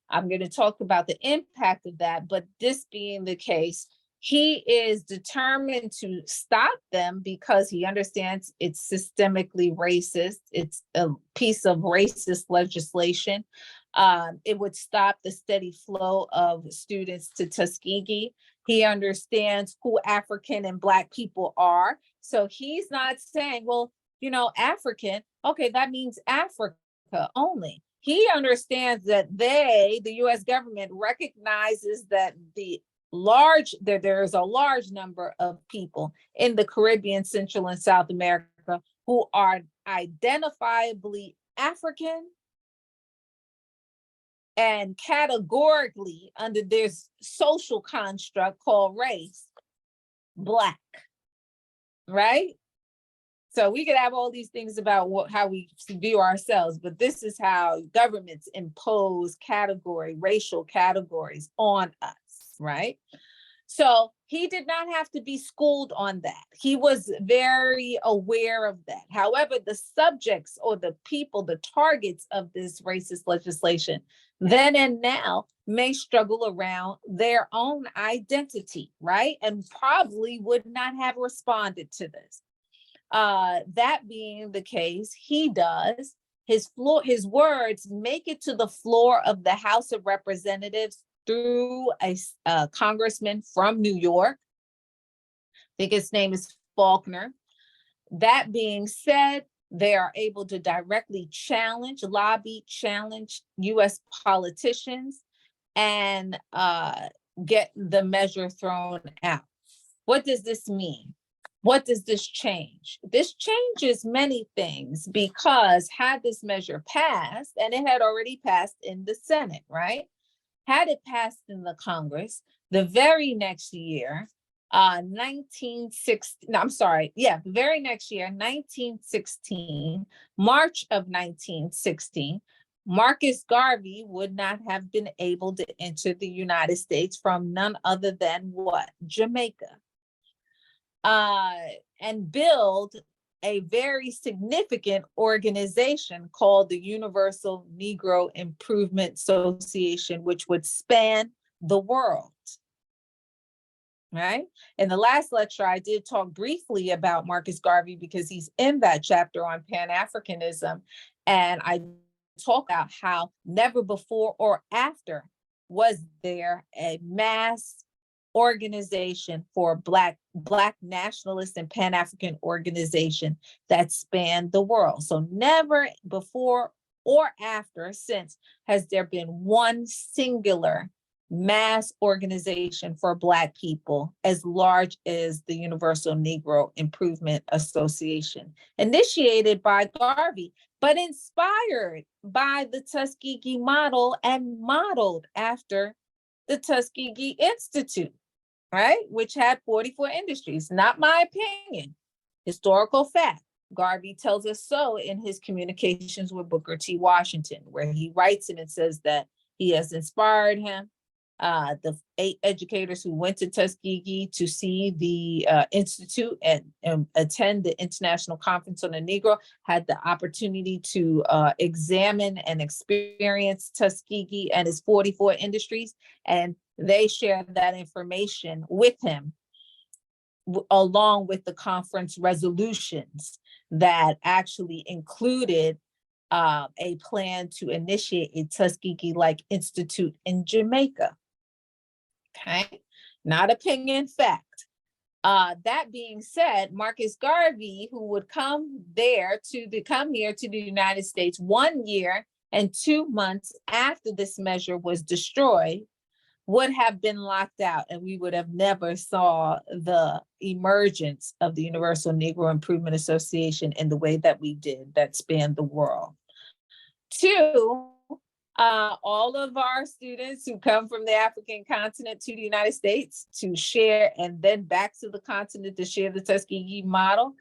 I'm going to talk about the impact of that, but this being the case, he is determined to stop them because he understands it's systemically racist. It's a piece of racist legislation. It would stop the steady flow of students to Tuskegee. He understands who African and Black people are. So he's not saying, well, African, okay, that means Africa only. He understands that the US government recognizes that there is a large number of people in the Caribbean, Central and South America who are identifiably African and categorically under this social construct called race, Black, right? So we could have all these things about how we view ourselves, but this is how governments impose racial categories on us, right? So he did not have to be schooled on that. He was very aware of that. However, the subjects or the people, the targets of this racist legislation, then and now may struggle around their own identity, right? And probably would not have responded to this. That being the case, he does. His words make it to the floor of the House of Representatives through a congressman from New York. I think his name is Faulkner. That being said, they are able to directly challenge US politicians and get the measure thrown out. What does this mean? What does this change? This changes many things because had this measure passed, and it had already passed in the Senate, right? Had it passed in the Congress, the very next year, 1916, March of 1916, Marcus Garvey would not have been able to enter the United States from none other than what? Jamaica. And build a very significant organization called the Universal Negro Improvement Association, which would span the world. Right? In the last lecture, I did talk briefly about Marcus Garvey because he's in that chapter on Pan-Africanism. And I talk about how never before or after was there a mass organization for Black nationalist and Pan-African organization that spanned the world. So never before or after since has there been one singular mass organization for Black people as large as the Universal Negro Improvement Association, initiated by Garvey, but inspired by the Tuskegee model and modeled after the Tuskegee Institute, right? Which had 44 industries. Not my opinion, historical fact. Garvey tells us so in his communications with Booker T. Washington, where he writes it and says that he has inspired him. The 8 educators who went to Tuskegee to see the Institute and attend the International Conference on the Negro had the opportunity to examine and experience Tuskegee and his 44 industries, and they shared that information with him, along with the conference resolutions that actually included a plan to initiate a Tuskegee-like institute in Jamaica. Okay, not opinion, fact. That being said, Marcus Garvey, who would come here to the United States 1 year and 2 months after this measure was destroyed, would have been locked out, and we would have never saw the emergence of the Universal Negro Improvement Association in the way that we did, that spanned the world. 2, all of our students who come from the African continent to the United States to share, and then back to the continent to share the Tuskegee model,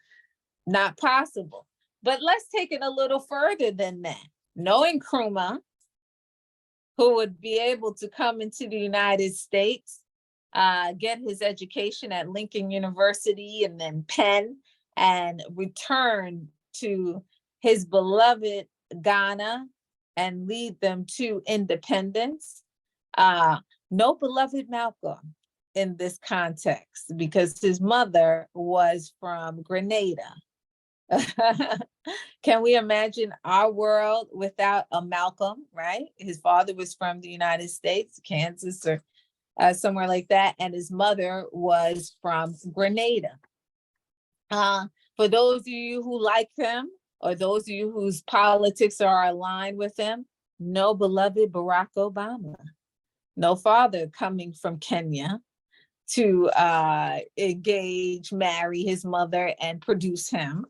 not possible. But let's take it a little further than that. Knowing Nkrumah, who would be able to come into the United States, get his education at Lincoln University and then Penn, and return to his beloved Ghana and lead them to independence. No beloved Malcolm in this context, because his mother was from Grenada. Can we imagine our world without a Malcolm, right? His father was from the United States, Kansas, or somewhere like that, and his mother was from Grenada. For those of you who like him, or those of you whose politics are aligned with him, no beloved Barack Obama. No father coming from Kenya to engage, marry his mother, and produce him.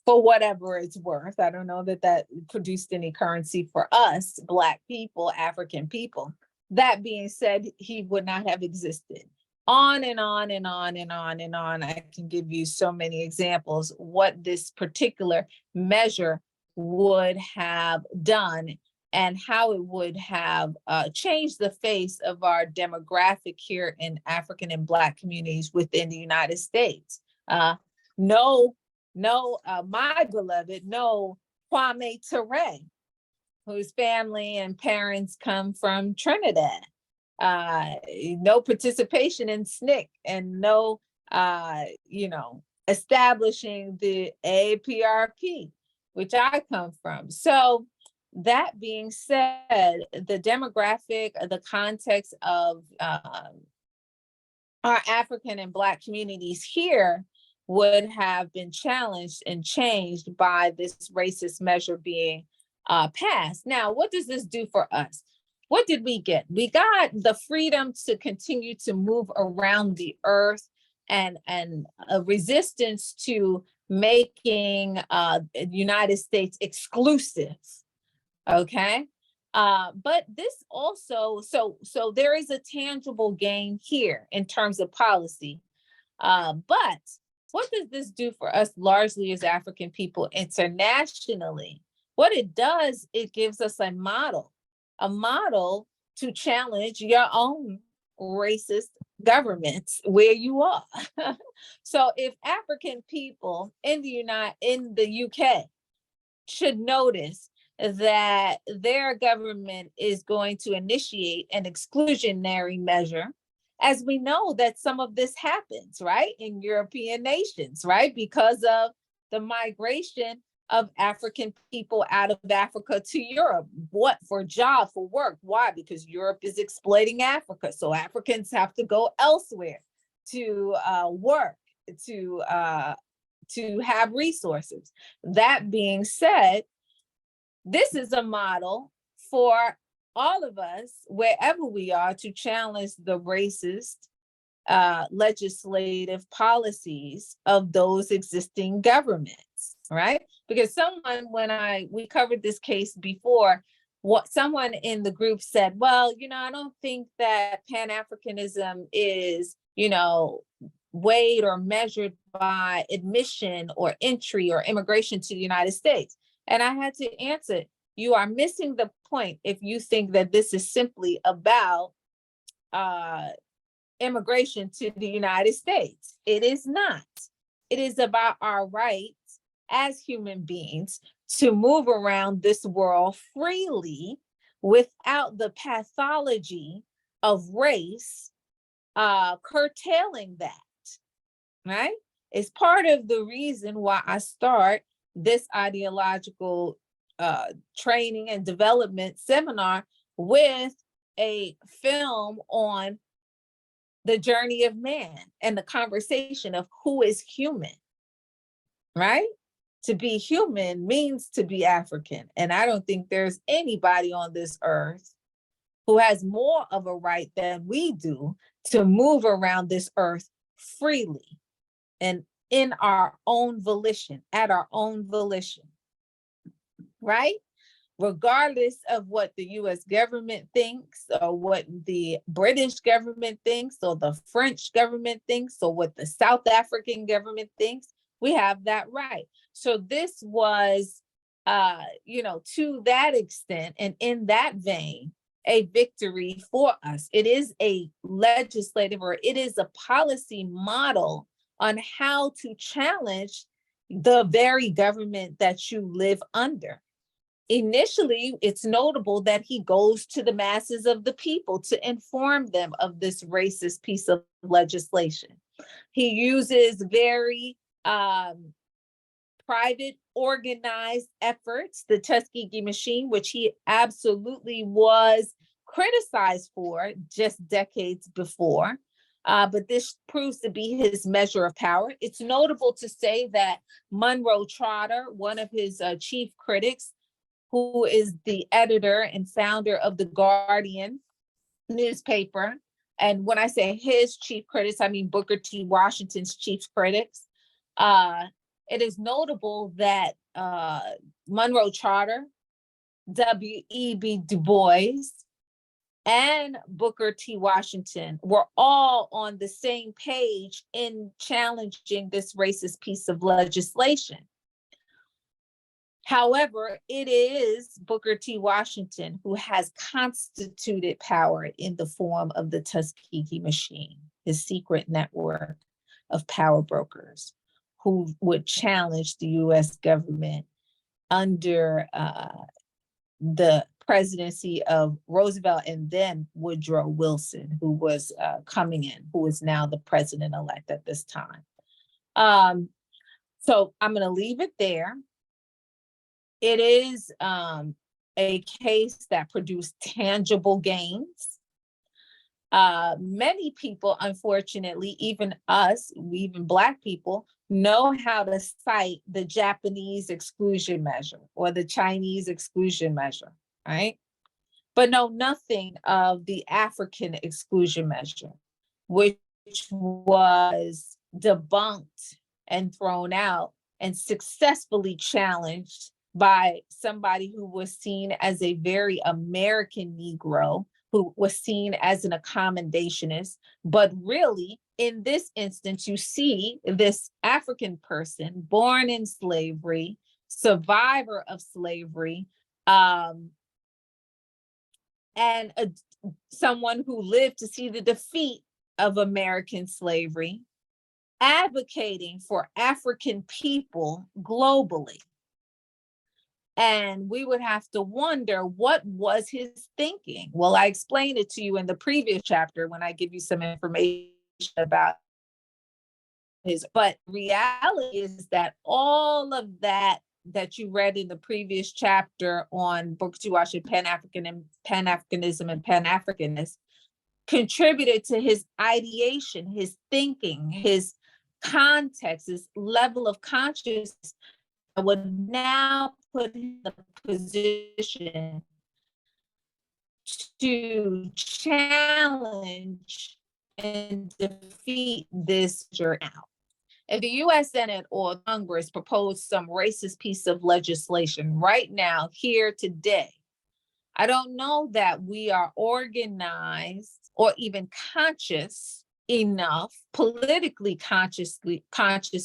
For whatever it's worth. I don't know that that produced any currency for us, Black people, African people. That being said, he would not have existed. On and on and on and on and on. I can give you so many examples what this particular measure would have done and how it would have changed the face of our demographic here in African and Black communities within the United States. My beloved, Kwame Ture, whose family and parents come from Trinidad. No participation in SNCC, and no, establishing the APRP, which I come from. So that being said, the demographic, the context of our African and Black communities here would have been challenged and changed by this racist measure being passed. Now, what does this do for us? What did we get? We got the freedom to continue to move around the earth and a resistance to making the United States exclusive, okay? But this also, so there is a tangible gain here in terms of policy, but what does this do for us largely as African people internationally? What it does, it gives us a model to challenge your own racist governments where you are. So if African people in the UK should notice that their government is going to initiate an exclusionary measure, as we know that some of this happens, right, in European nations, right, because of the migration of African people out of Africa to Europe. What? For job, for work. Why? Because Europe is exploiting Africa. So Africans have to go elsewhere to work, to have resources. That being said, this is a model for all of us, wherever we are, to challenge the racist legislative policies of those existing governments, right? Because someone, we covered this case before, someone in the group said, well, I don't think that Pan-Africanism is, weighed or measured by admission or entry or immigration to the United States. And I had to answer, you are missing the point if you think that this is simply about immigration to the United States. It is not. It is about our rights as human beings to move around this world freely without the pathology of race curtailing that, right? It's part of the reason why I start this ideological training and development seminar with a film on the journey of man and the conversation of who is human, right? To be human means to be African. And I don't think there's anybody on this earth who has more of a right than we do to move around this earth freely and in our own volition, at our own volition, right? Regardless of what the US government thinks, or what the British government thinks, or the French government thinks, or what the South African government thinks, we have that right. So this was, to that extent and in that vein, a victory for us. It is a legislative, or it is a policy model on how to challenge the very government that you live under. Initially, it's notable that he goes to the masses of the people to inform them of this racist piece of legislation. He uses very private, organized efforts, the Tuskegee machine, which he absolutely was criticized for just decades before. But this proves to be his measure of power. It's notable to say that Monroe Trotter, one of his chief critics, who is the editor and founder of the Guardian newspaper. And when I say his chief critics, I mean Booker T. Washington's chief critics. It is notable that Monroe Trotter, W.E.B. Du Bois, and Booker T. Washington were all on the same page in challenging this racist piece of legislation. However, it is Booker T. Washington who has constituted power in the form of the Tuskegee machine, his secret network of power brokers who would challenge the US government under the presidency of Roosevelt and then Woodrow Wilson, who was coming in, who is now the president-elect at this time. So I'm going to leave it there. It is a case that produced tangible gains. Many people, unfortunately, even us, even Black people, know how to cite the Japanese exclusion measure or the Chinese exclusion measure, right? But know nothing of the African exclusion measure, which was debunked and thrown out and successfully challenged by somebody who was seen as a very American Negro, who was seen as an accommodationist. But really, in this instance, you see this African person born in slavery, survivor of slavery, and someone who lived to see the defeat of American slavery, advocating for African people globally. And we would have to wonder, what was his thinking? Well, I explained it to you in the previous chapter when I give you some information about his, but reality is that all of that that you read in the previous chapter on Booker T. Washington, Pan-Africanism and Pan-Africanism, contributed to his ideation, his thinking, his context, his level of consciousness that would now put him in the position to challenge and defeat this journey. If the US Senate or Congress proposed some racist piece of legislation right now, here today, I don't know that we are organized or even conscious enough, politically conscious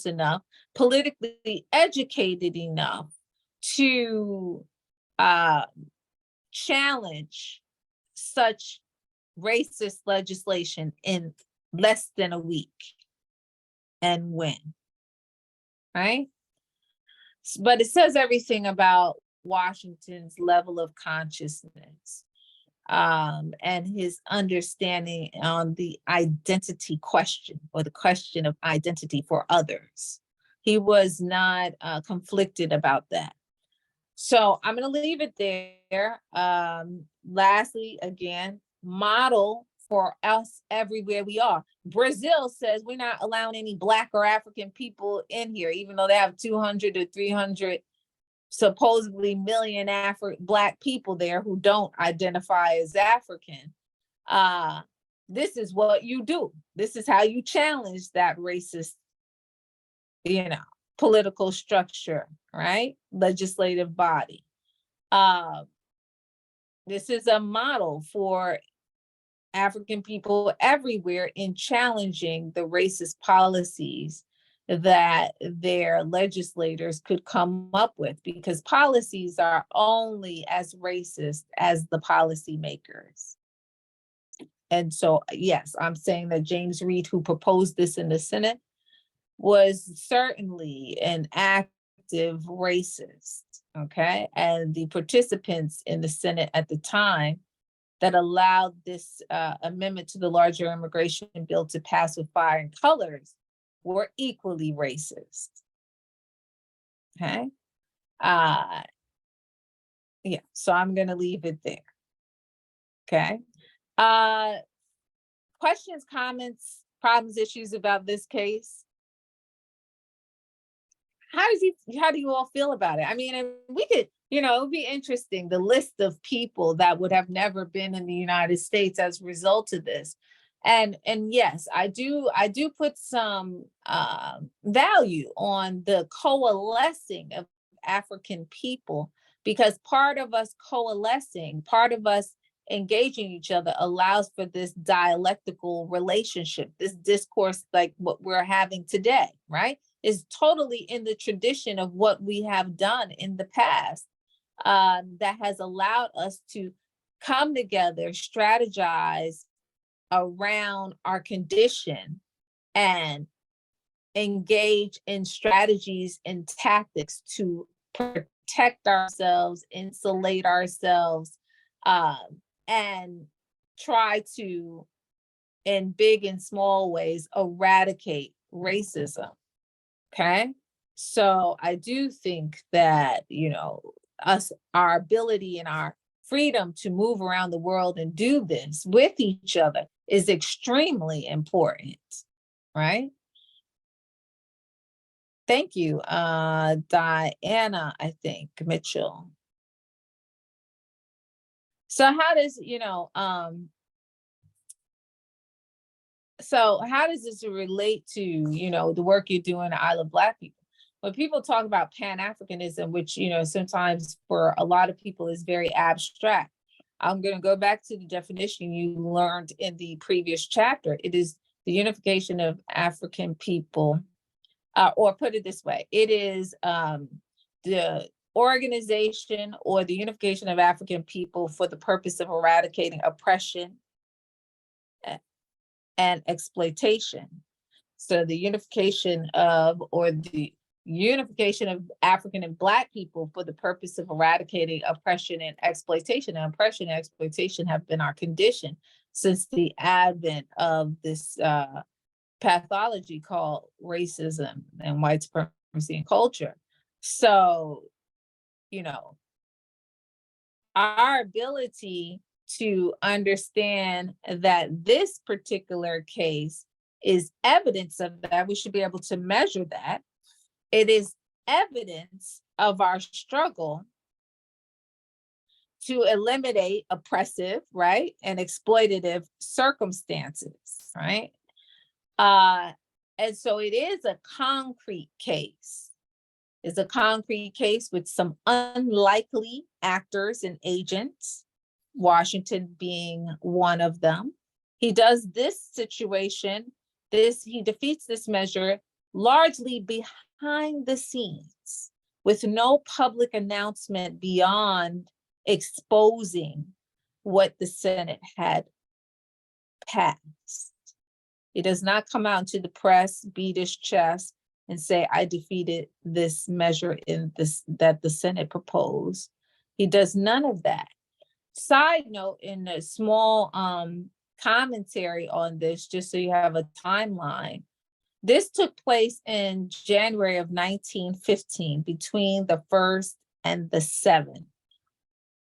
enough, politically educated enough to challenge such racist legislation in less than a week and win, right? But it says everything about Washington's level of consciousness and his understanding on the identity question, or the question of identity for others. He was not conflicted about that. So I'm going to leave it there. Lastly, again, model for us everywhere we are. Brazil says we're not allowing any Black or African people in here, even though they have 200 to 300 supposedly million Black people there who don't identify as African. This is what you do. This is how you challenge that racist, political structure, right? Legislative body. This is a model for African people everywhere in challenging the racist policies that their legislators could come up with, because policies are only as racist as the policymakers. And so, yes, I'm saying that James Reed, who proposed this in the Senate, was certainly an active racist, okay? And the participants in the Senate at the time that allowed this amendment to the larger immigration bill to pass with flying colors were equally racist, okay? Yeah, so I'm gonna leave it there, okay? Questions, comments, problems, issues about this case? How do you all feel about it? I mean, and we could, it would be interesting, the list of people that would have never been in the United States as a result of this. And yes, I do put some value on the coalescing of African people, because part of us coalescing, part of us engaging each other allows for this dialectical relationship, this discourse like what we're having today, right? Is totally in the tradition of what we have done in the past, that has allowed us to come together, strategize around our condition, and engage in strategies and tactics to protect ourselves, insulate ourselves, and try to, in big and small ways, eradicate racism. Okay, so I do think that, our ability and our freedom to move around the world and do this with each other is extremely important, right? Thank you, Diana, I think, Mitchell. So how does, so how does this relate to, the work you're doing at I Love Black People? When people talk about Pan-Africanism, which, sometimes for a lot of people is very abstract, I'm going to go back to the definition you learned in the previous chapter. It is the unification of African people, or put it this way, it is the organization or the unification of African people for the purpose of eradicating oppression and exploitation. So the unification of, or the unification of African and Black people for the purpose of eradicating oppression and exploitation. And oppression and exploitation have been our condition since the advent of this pathology called racism and white supremacy and culture. So our ability to understand that this particular case is evidence of that. We should be able to measure that. It is evidence of our struggle to eliminate oppressive, right, and exploitative circumstances, right? And so it is a concrete case. It's a concrete case with some unlikely actors and agents, Washington being one of them. He does this situation, he defeats this measure largely behind the scenes with no public announcement beyond exposing what the Senate had passed. He does not come out into the press, beat his chest, and say, I defeated this measure that the Senate proposed. He does none of that. Side note, in a small commentary on this, just so you have a timeline, this took place in January of 1915, between the 1st and the 7th.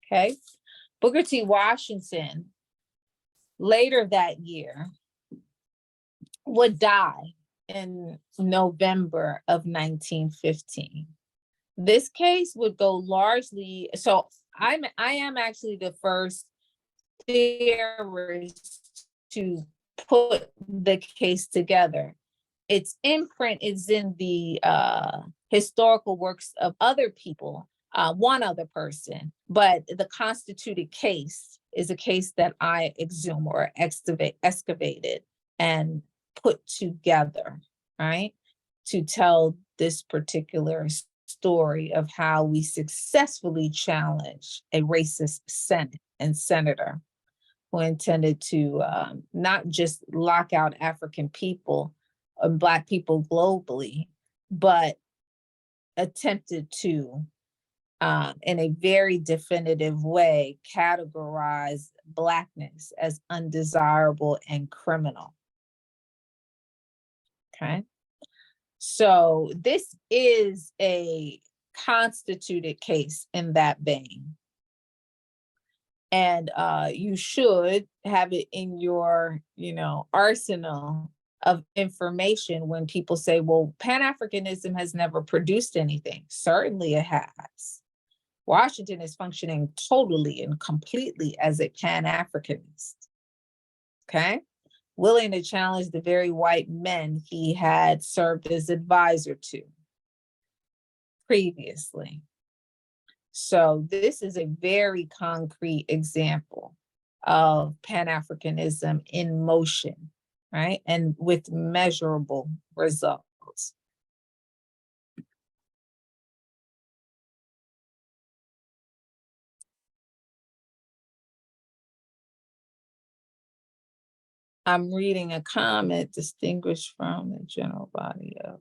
Okay. Booker T. Washington, later that year, would die in November of 1915. This case would go largely, so I am actually the first theorist to put the case together. Its imprint is in the historical works of other people, one other person, but the constituted case is a case that I exhumed or excavated and put together, right, to tell this particular story of how we successfully challenged a racist Senate and senator who intended to not just lock out African people and Black people globally, but attempted to, in a very definitive way, categorize Blackness as undesirable and criminal. Okay. So this is a constituted case in that vein. And you should have it in your, arsenal of information when people say, well, Pan-Africanism has never produced anything. Certainly it has. Washington is functioning totally and completely as a Pan-Africanist. Okay. Willing to challenge the very white men he had served as advisor to previously. So this is a very concrete example of Pan-Africanism in motion, right? And with measurable results. I'm reading a comment distinguished from the general body of.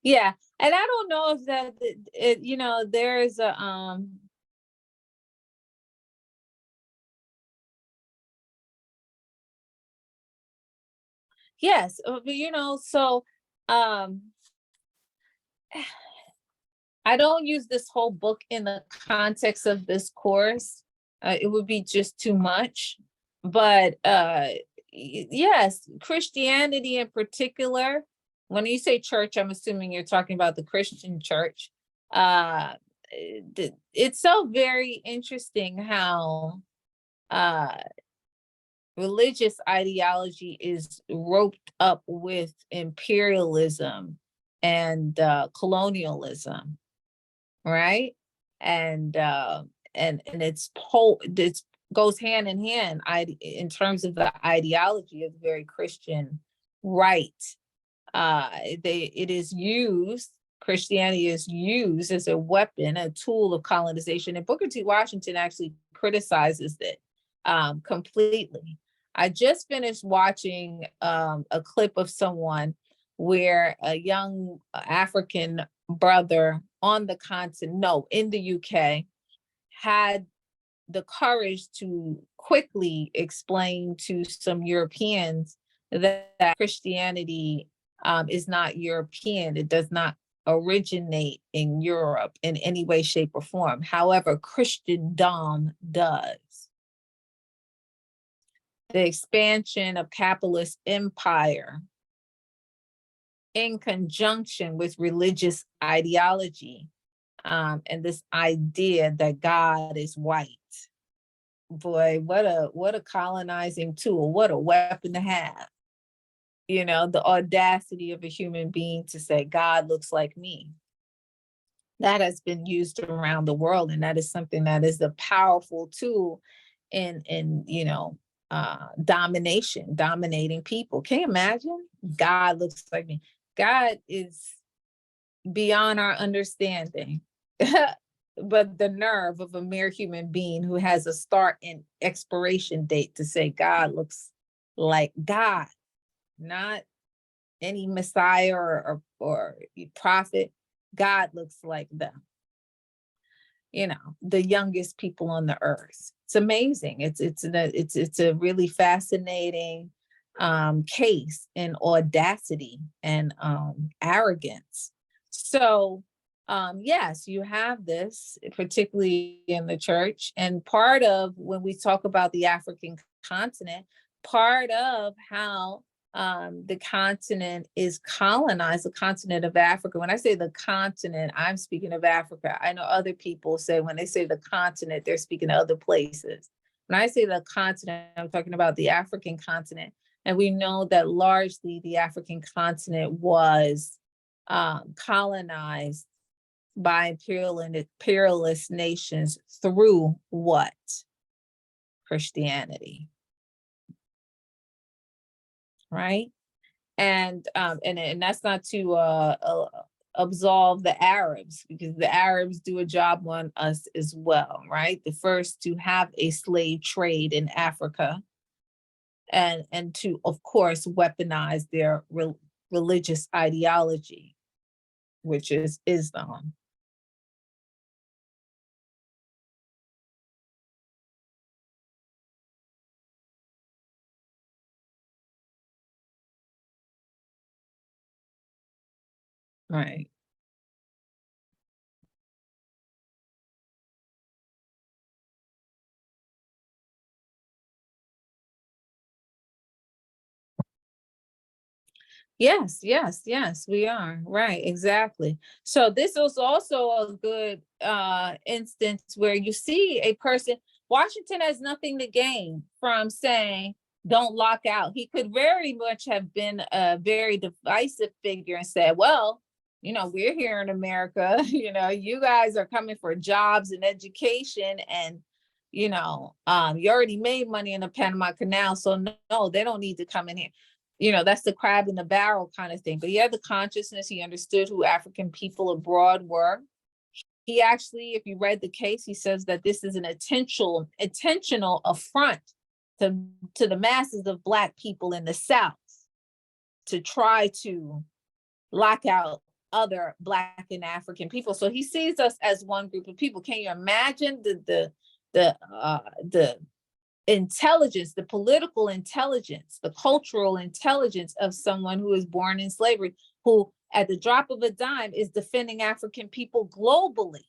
Yeah, and I don't know if that, there is a, yes, but so, I don't use this whole book in the context of this course. It would be just too much. But yes, Christianity in particular, when you say church, I'm assuming you're talking about the Christian church. It's so very interesting how religious ideology is roped up with imperialism and colonialism. Right. And it's goes hand in hand in terms of the ideology of the very Christian right. Christianity is used as a weapon, a tool of colonization. And Booker T. Washington actually criticizes it completely. I just finished watching a clip of someone where a young African brother in the UK, had the courage to quickly explain to some Europeans that Christianity is not European. It does not originate in Europe in any way, shape, or form. However, Christendom does. The expansion of capitalist empire in conjunction with religious ideology, and this idea that God is white. Boy, what a colonizing tool, what a weapon to have. You know, the audacity of a human being to say, God looks like me. That has been used around the world, and that is something that is a powerful tool in dominating people. Can you imagine? God looks like me. God is beyond our understanding. But the nerve of a mere human being who has a start and expiration date to say God looks like God, not any Messiah or prophet. God looks like them. You know, the youngest people on the earth. It's amazing. It's a really fascinating case in audacity and arrogance. So yes, you have this, particularly in the church. And part of when we talk about the African continent, part of how the continent is colonized, the continent of Africa. When I say the continent, I'm speaking of Africa. I know other people say when they say the continent, they're speaking of other places. When I say the continent, I'm talking about the African continent. And we know that largely the African continent was colonized by imperialist nations through what? Christianity. Right? And that's not to absolve the Arabs, because the Arabs do a job on us as well, right? The first to have a slave trade in Africa, and to, of course, weaponize their religious ideology, which is Islam. Right. Yes, we are. Right, exactly. So this was also a good instance where you see a person, Washington has nothing to gain from saying, don't lock out. He could very much have been a very divisive figure and said, well, you know, we're here in America, you know, you guys are coming for jobs and education, and you know, you already made money in the Panama Canal, so no, they don't need to come in here. You know, that's the crab in the barrel kind of thing. But he had the consciousness. He understood who African people abroad were. He actually, if you read the case, he says that this is an intentional affront to the masses of Black people in the South to try to lock out other Black and African people. So he sees us as one group of people. Can you imagine the intelligence, the political intelligence, the cultural intelligence of someone who is born in slavery, who at the drop of a dime is defending African people globally,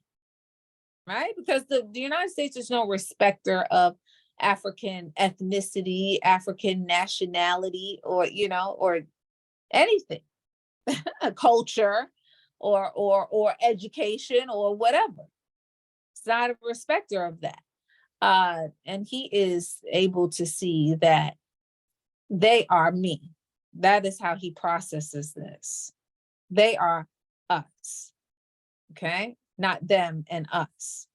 right? Because the United States is no respecter of African ethnicity, African nationality, or, you know, or anything, culture or education or whatever. It's not a respecter of that. And he is able to see that they are me. That is how he processes this. They are us, okay? Not them and us.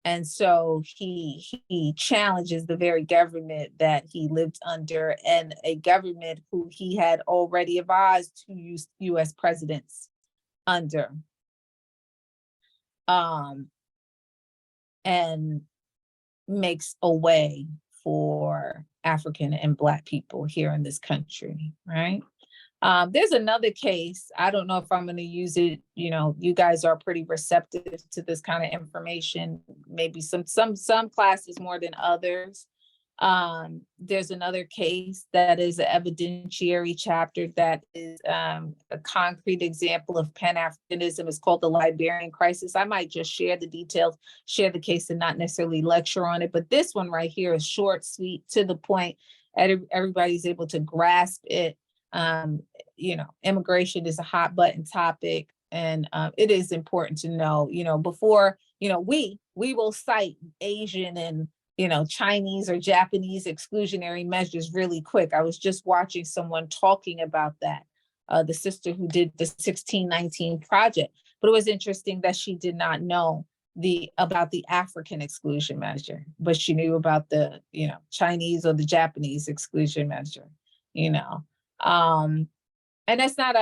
And so he challenges the very government that he lived under, and a government who he had already advised to use US presidents under. And makes a way for African and Black people here in this country, right? There's another case. I don't know if I'm going to use it. You know, you guys are pretty receptive to this kind of information. Maybe some classes more than others. There's another case that is an evidentiary chapter that is a concrete example of Pan-Africanism. It's called the Liberian Crisis. I might just share the details, share the case, and not necessarily lecture on it. But this one right here is short, sweet, to the point. Everybody's able to grasp it. You know, immigration is a hot button topic, and it is important to know, you know, before, you know, we will cite Asian and, you know, Chinese or Japanese exclusionary measures really quick. I was just watching someone talking about that, the sister who did the 1619 project, but it was interesting that she did not know about the African exclusion measure, but she knew about the, you know, Chinese or the Japanese exclusion measure, you know. And that's not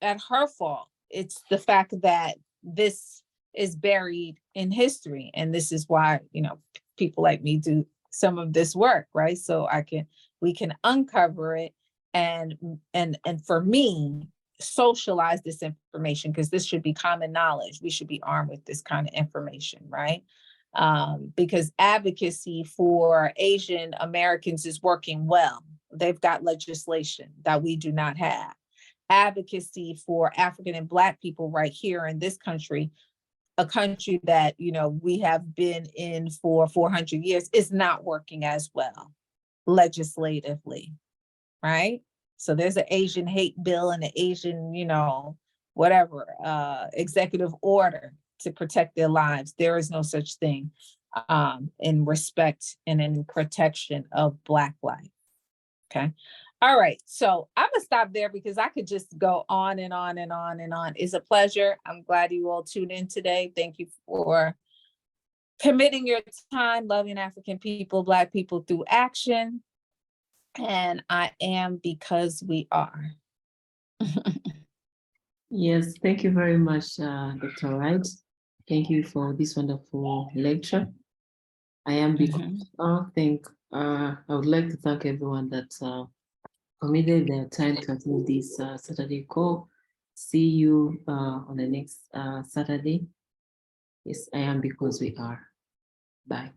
at her fault. It's the fact that this is buried in history. And this is why, you know, people like me do some of this work, right? So we can uncover it and for me, socialize this information, because this should be common knowledge. We should be armed with this kind of information, right? Because advocacy for Asian Americans is working well. They've got legislation that we do not have. Advocacy for African and Black people right here in this country, a country that, you know, we have been in for 400 years, is not working as well legislatively, right? So there's an Asian hate bill and an Asian, you know, whatever, executive order to protect their lives. There is no such thing in respect and in protection of Black life, okay? All right, so I'm gonna stop there because I could just go on and on and on and on. It's a pleasure. I'm glad you all tuned in today. Thank you for committing your time, loving African people, Black people through action. And I am because we are. Yes, thank you very much, Dr. Wright. Thank you for this wonderful lecture. I am because I would like to thank everyone that committed their time to attend this Saturday call. See you on the next Saturday. Yes, I am because we are. Bye.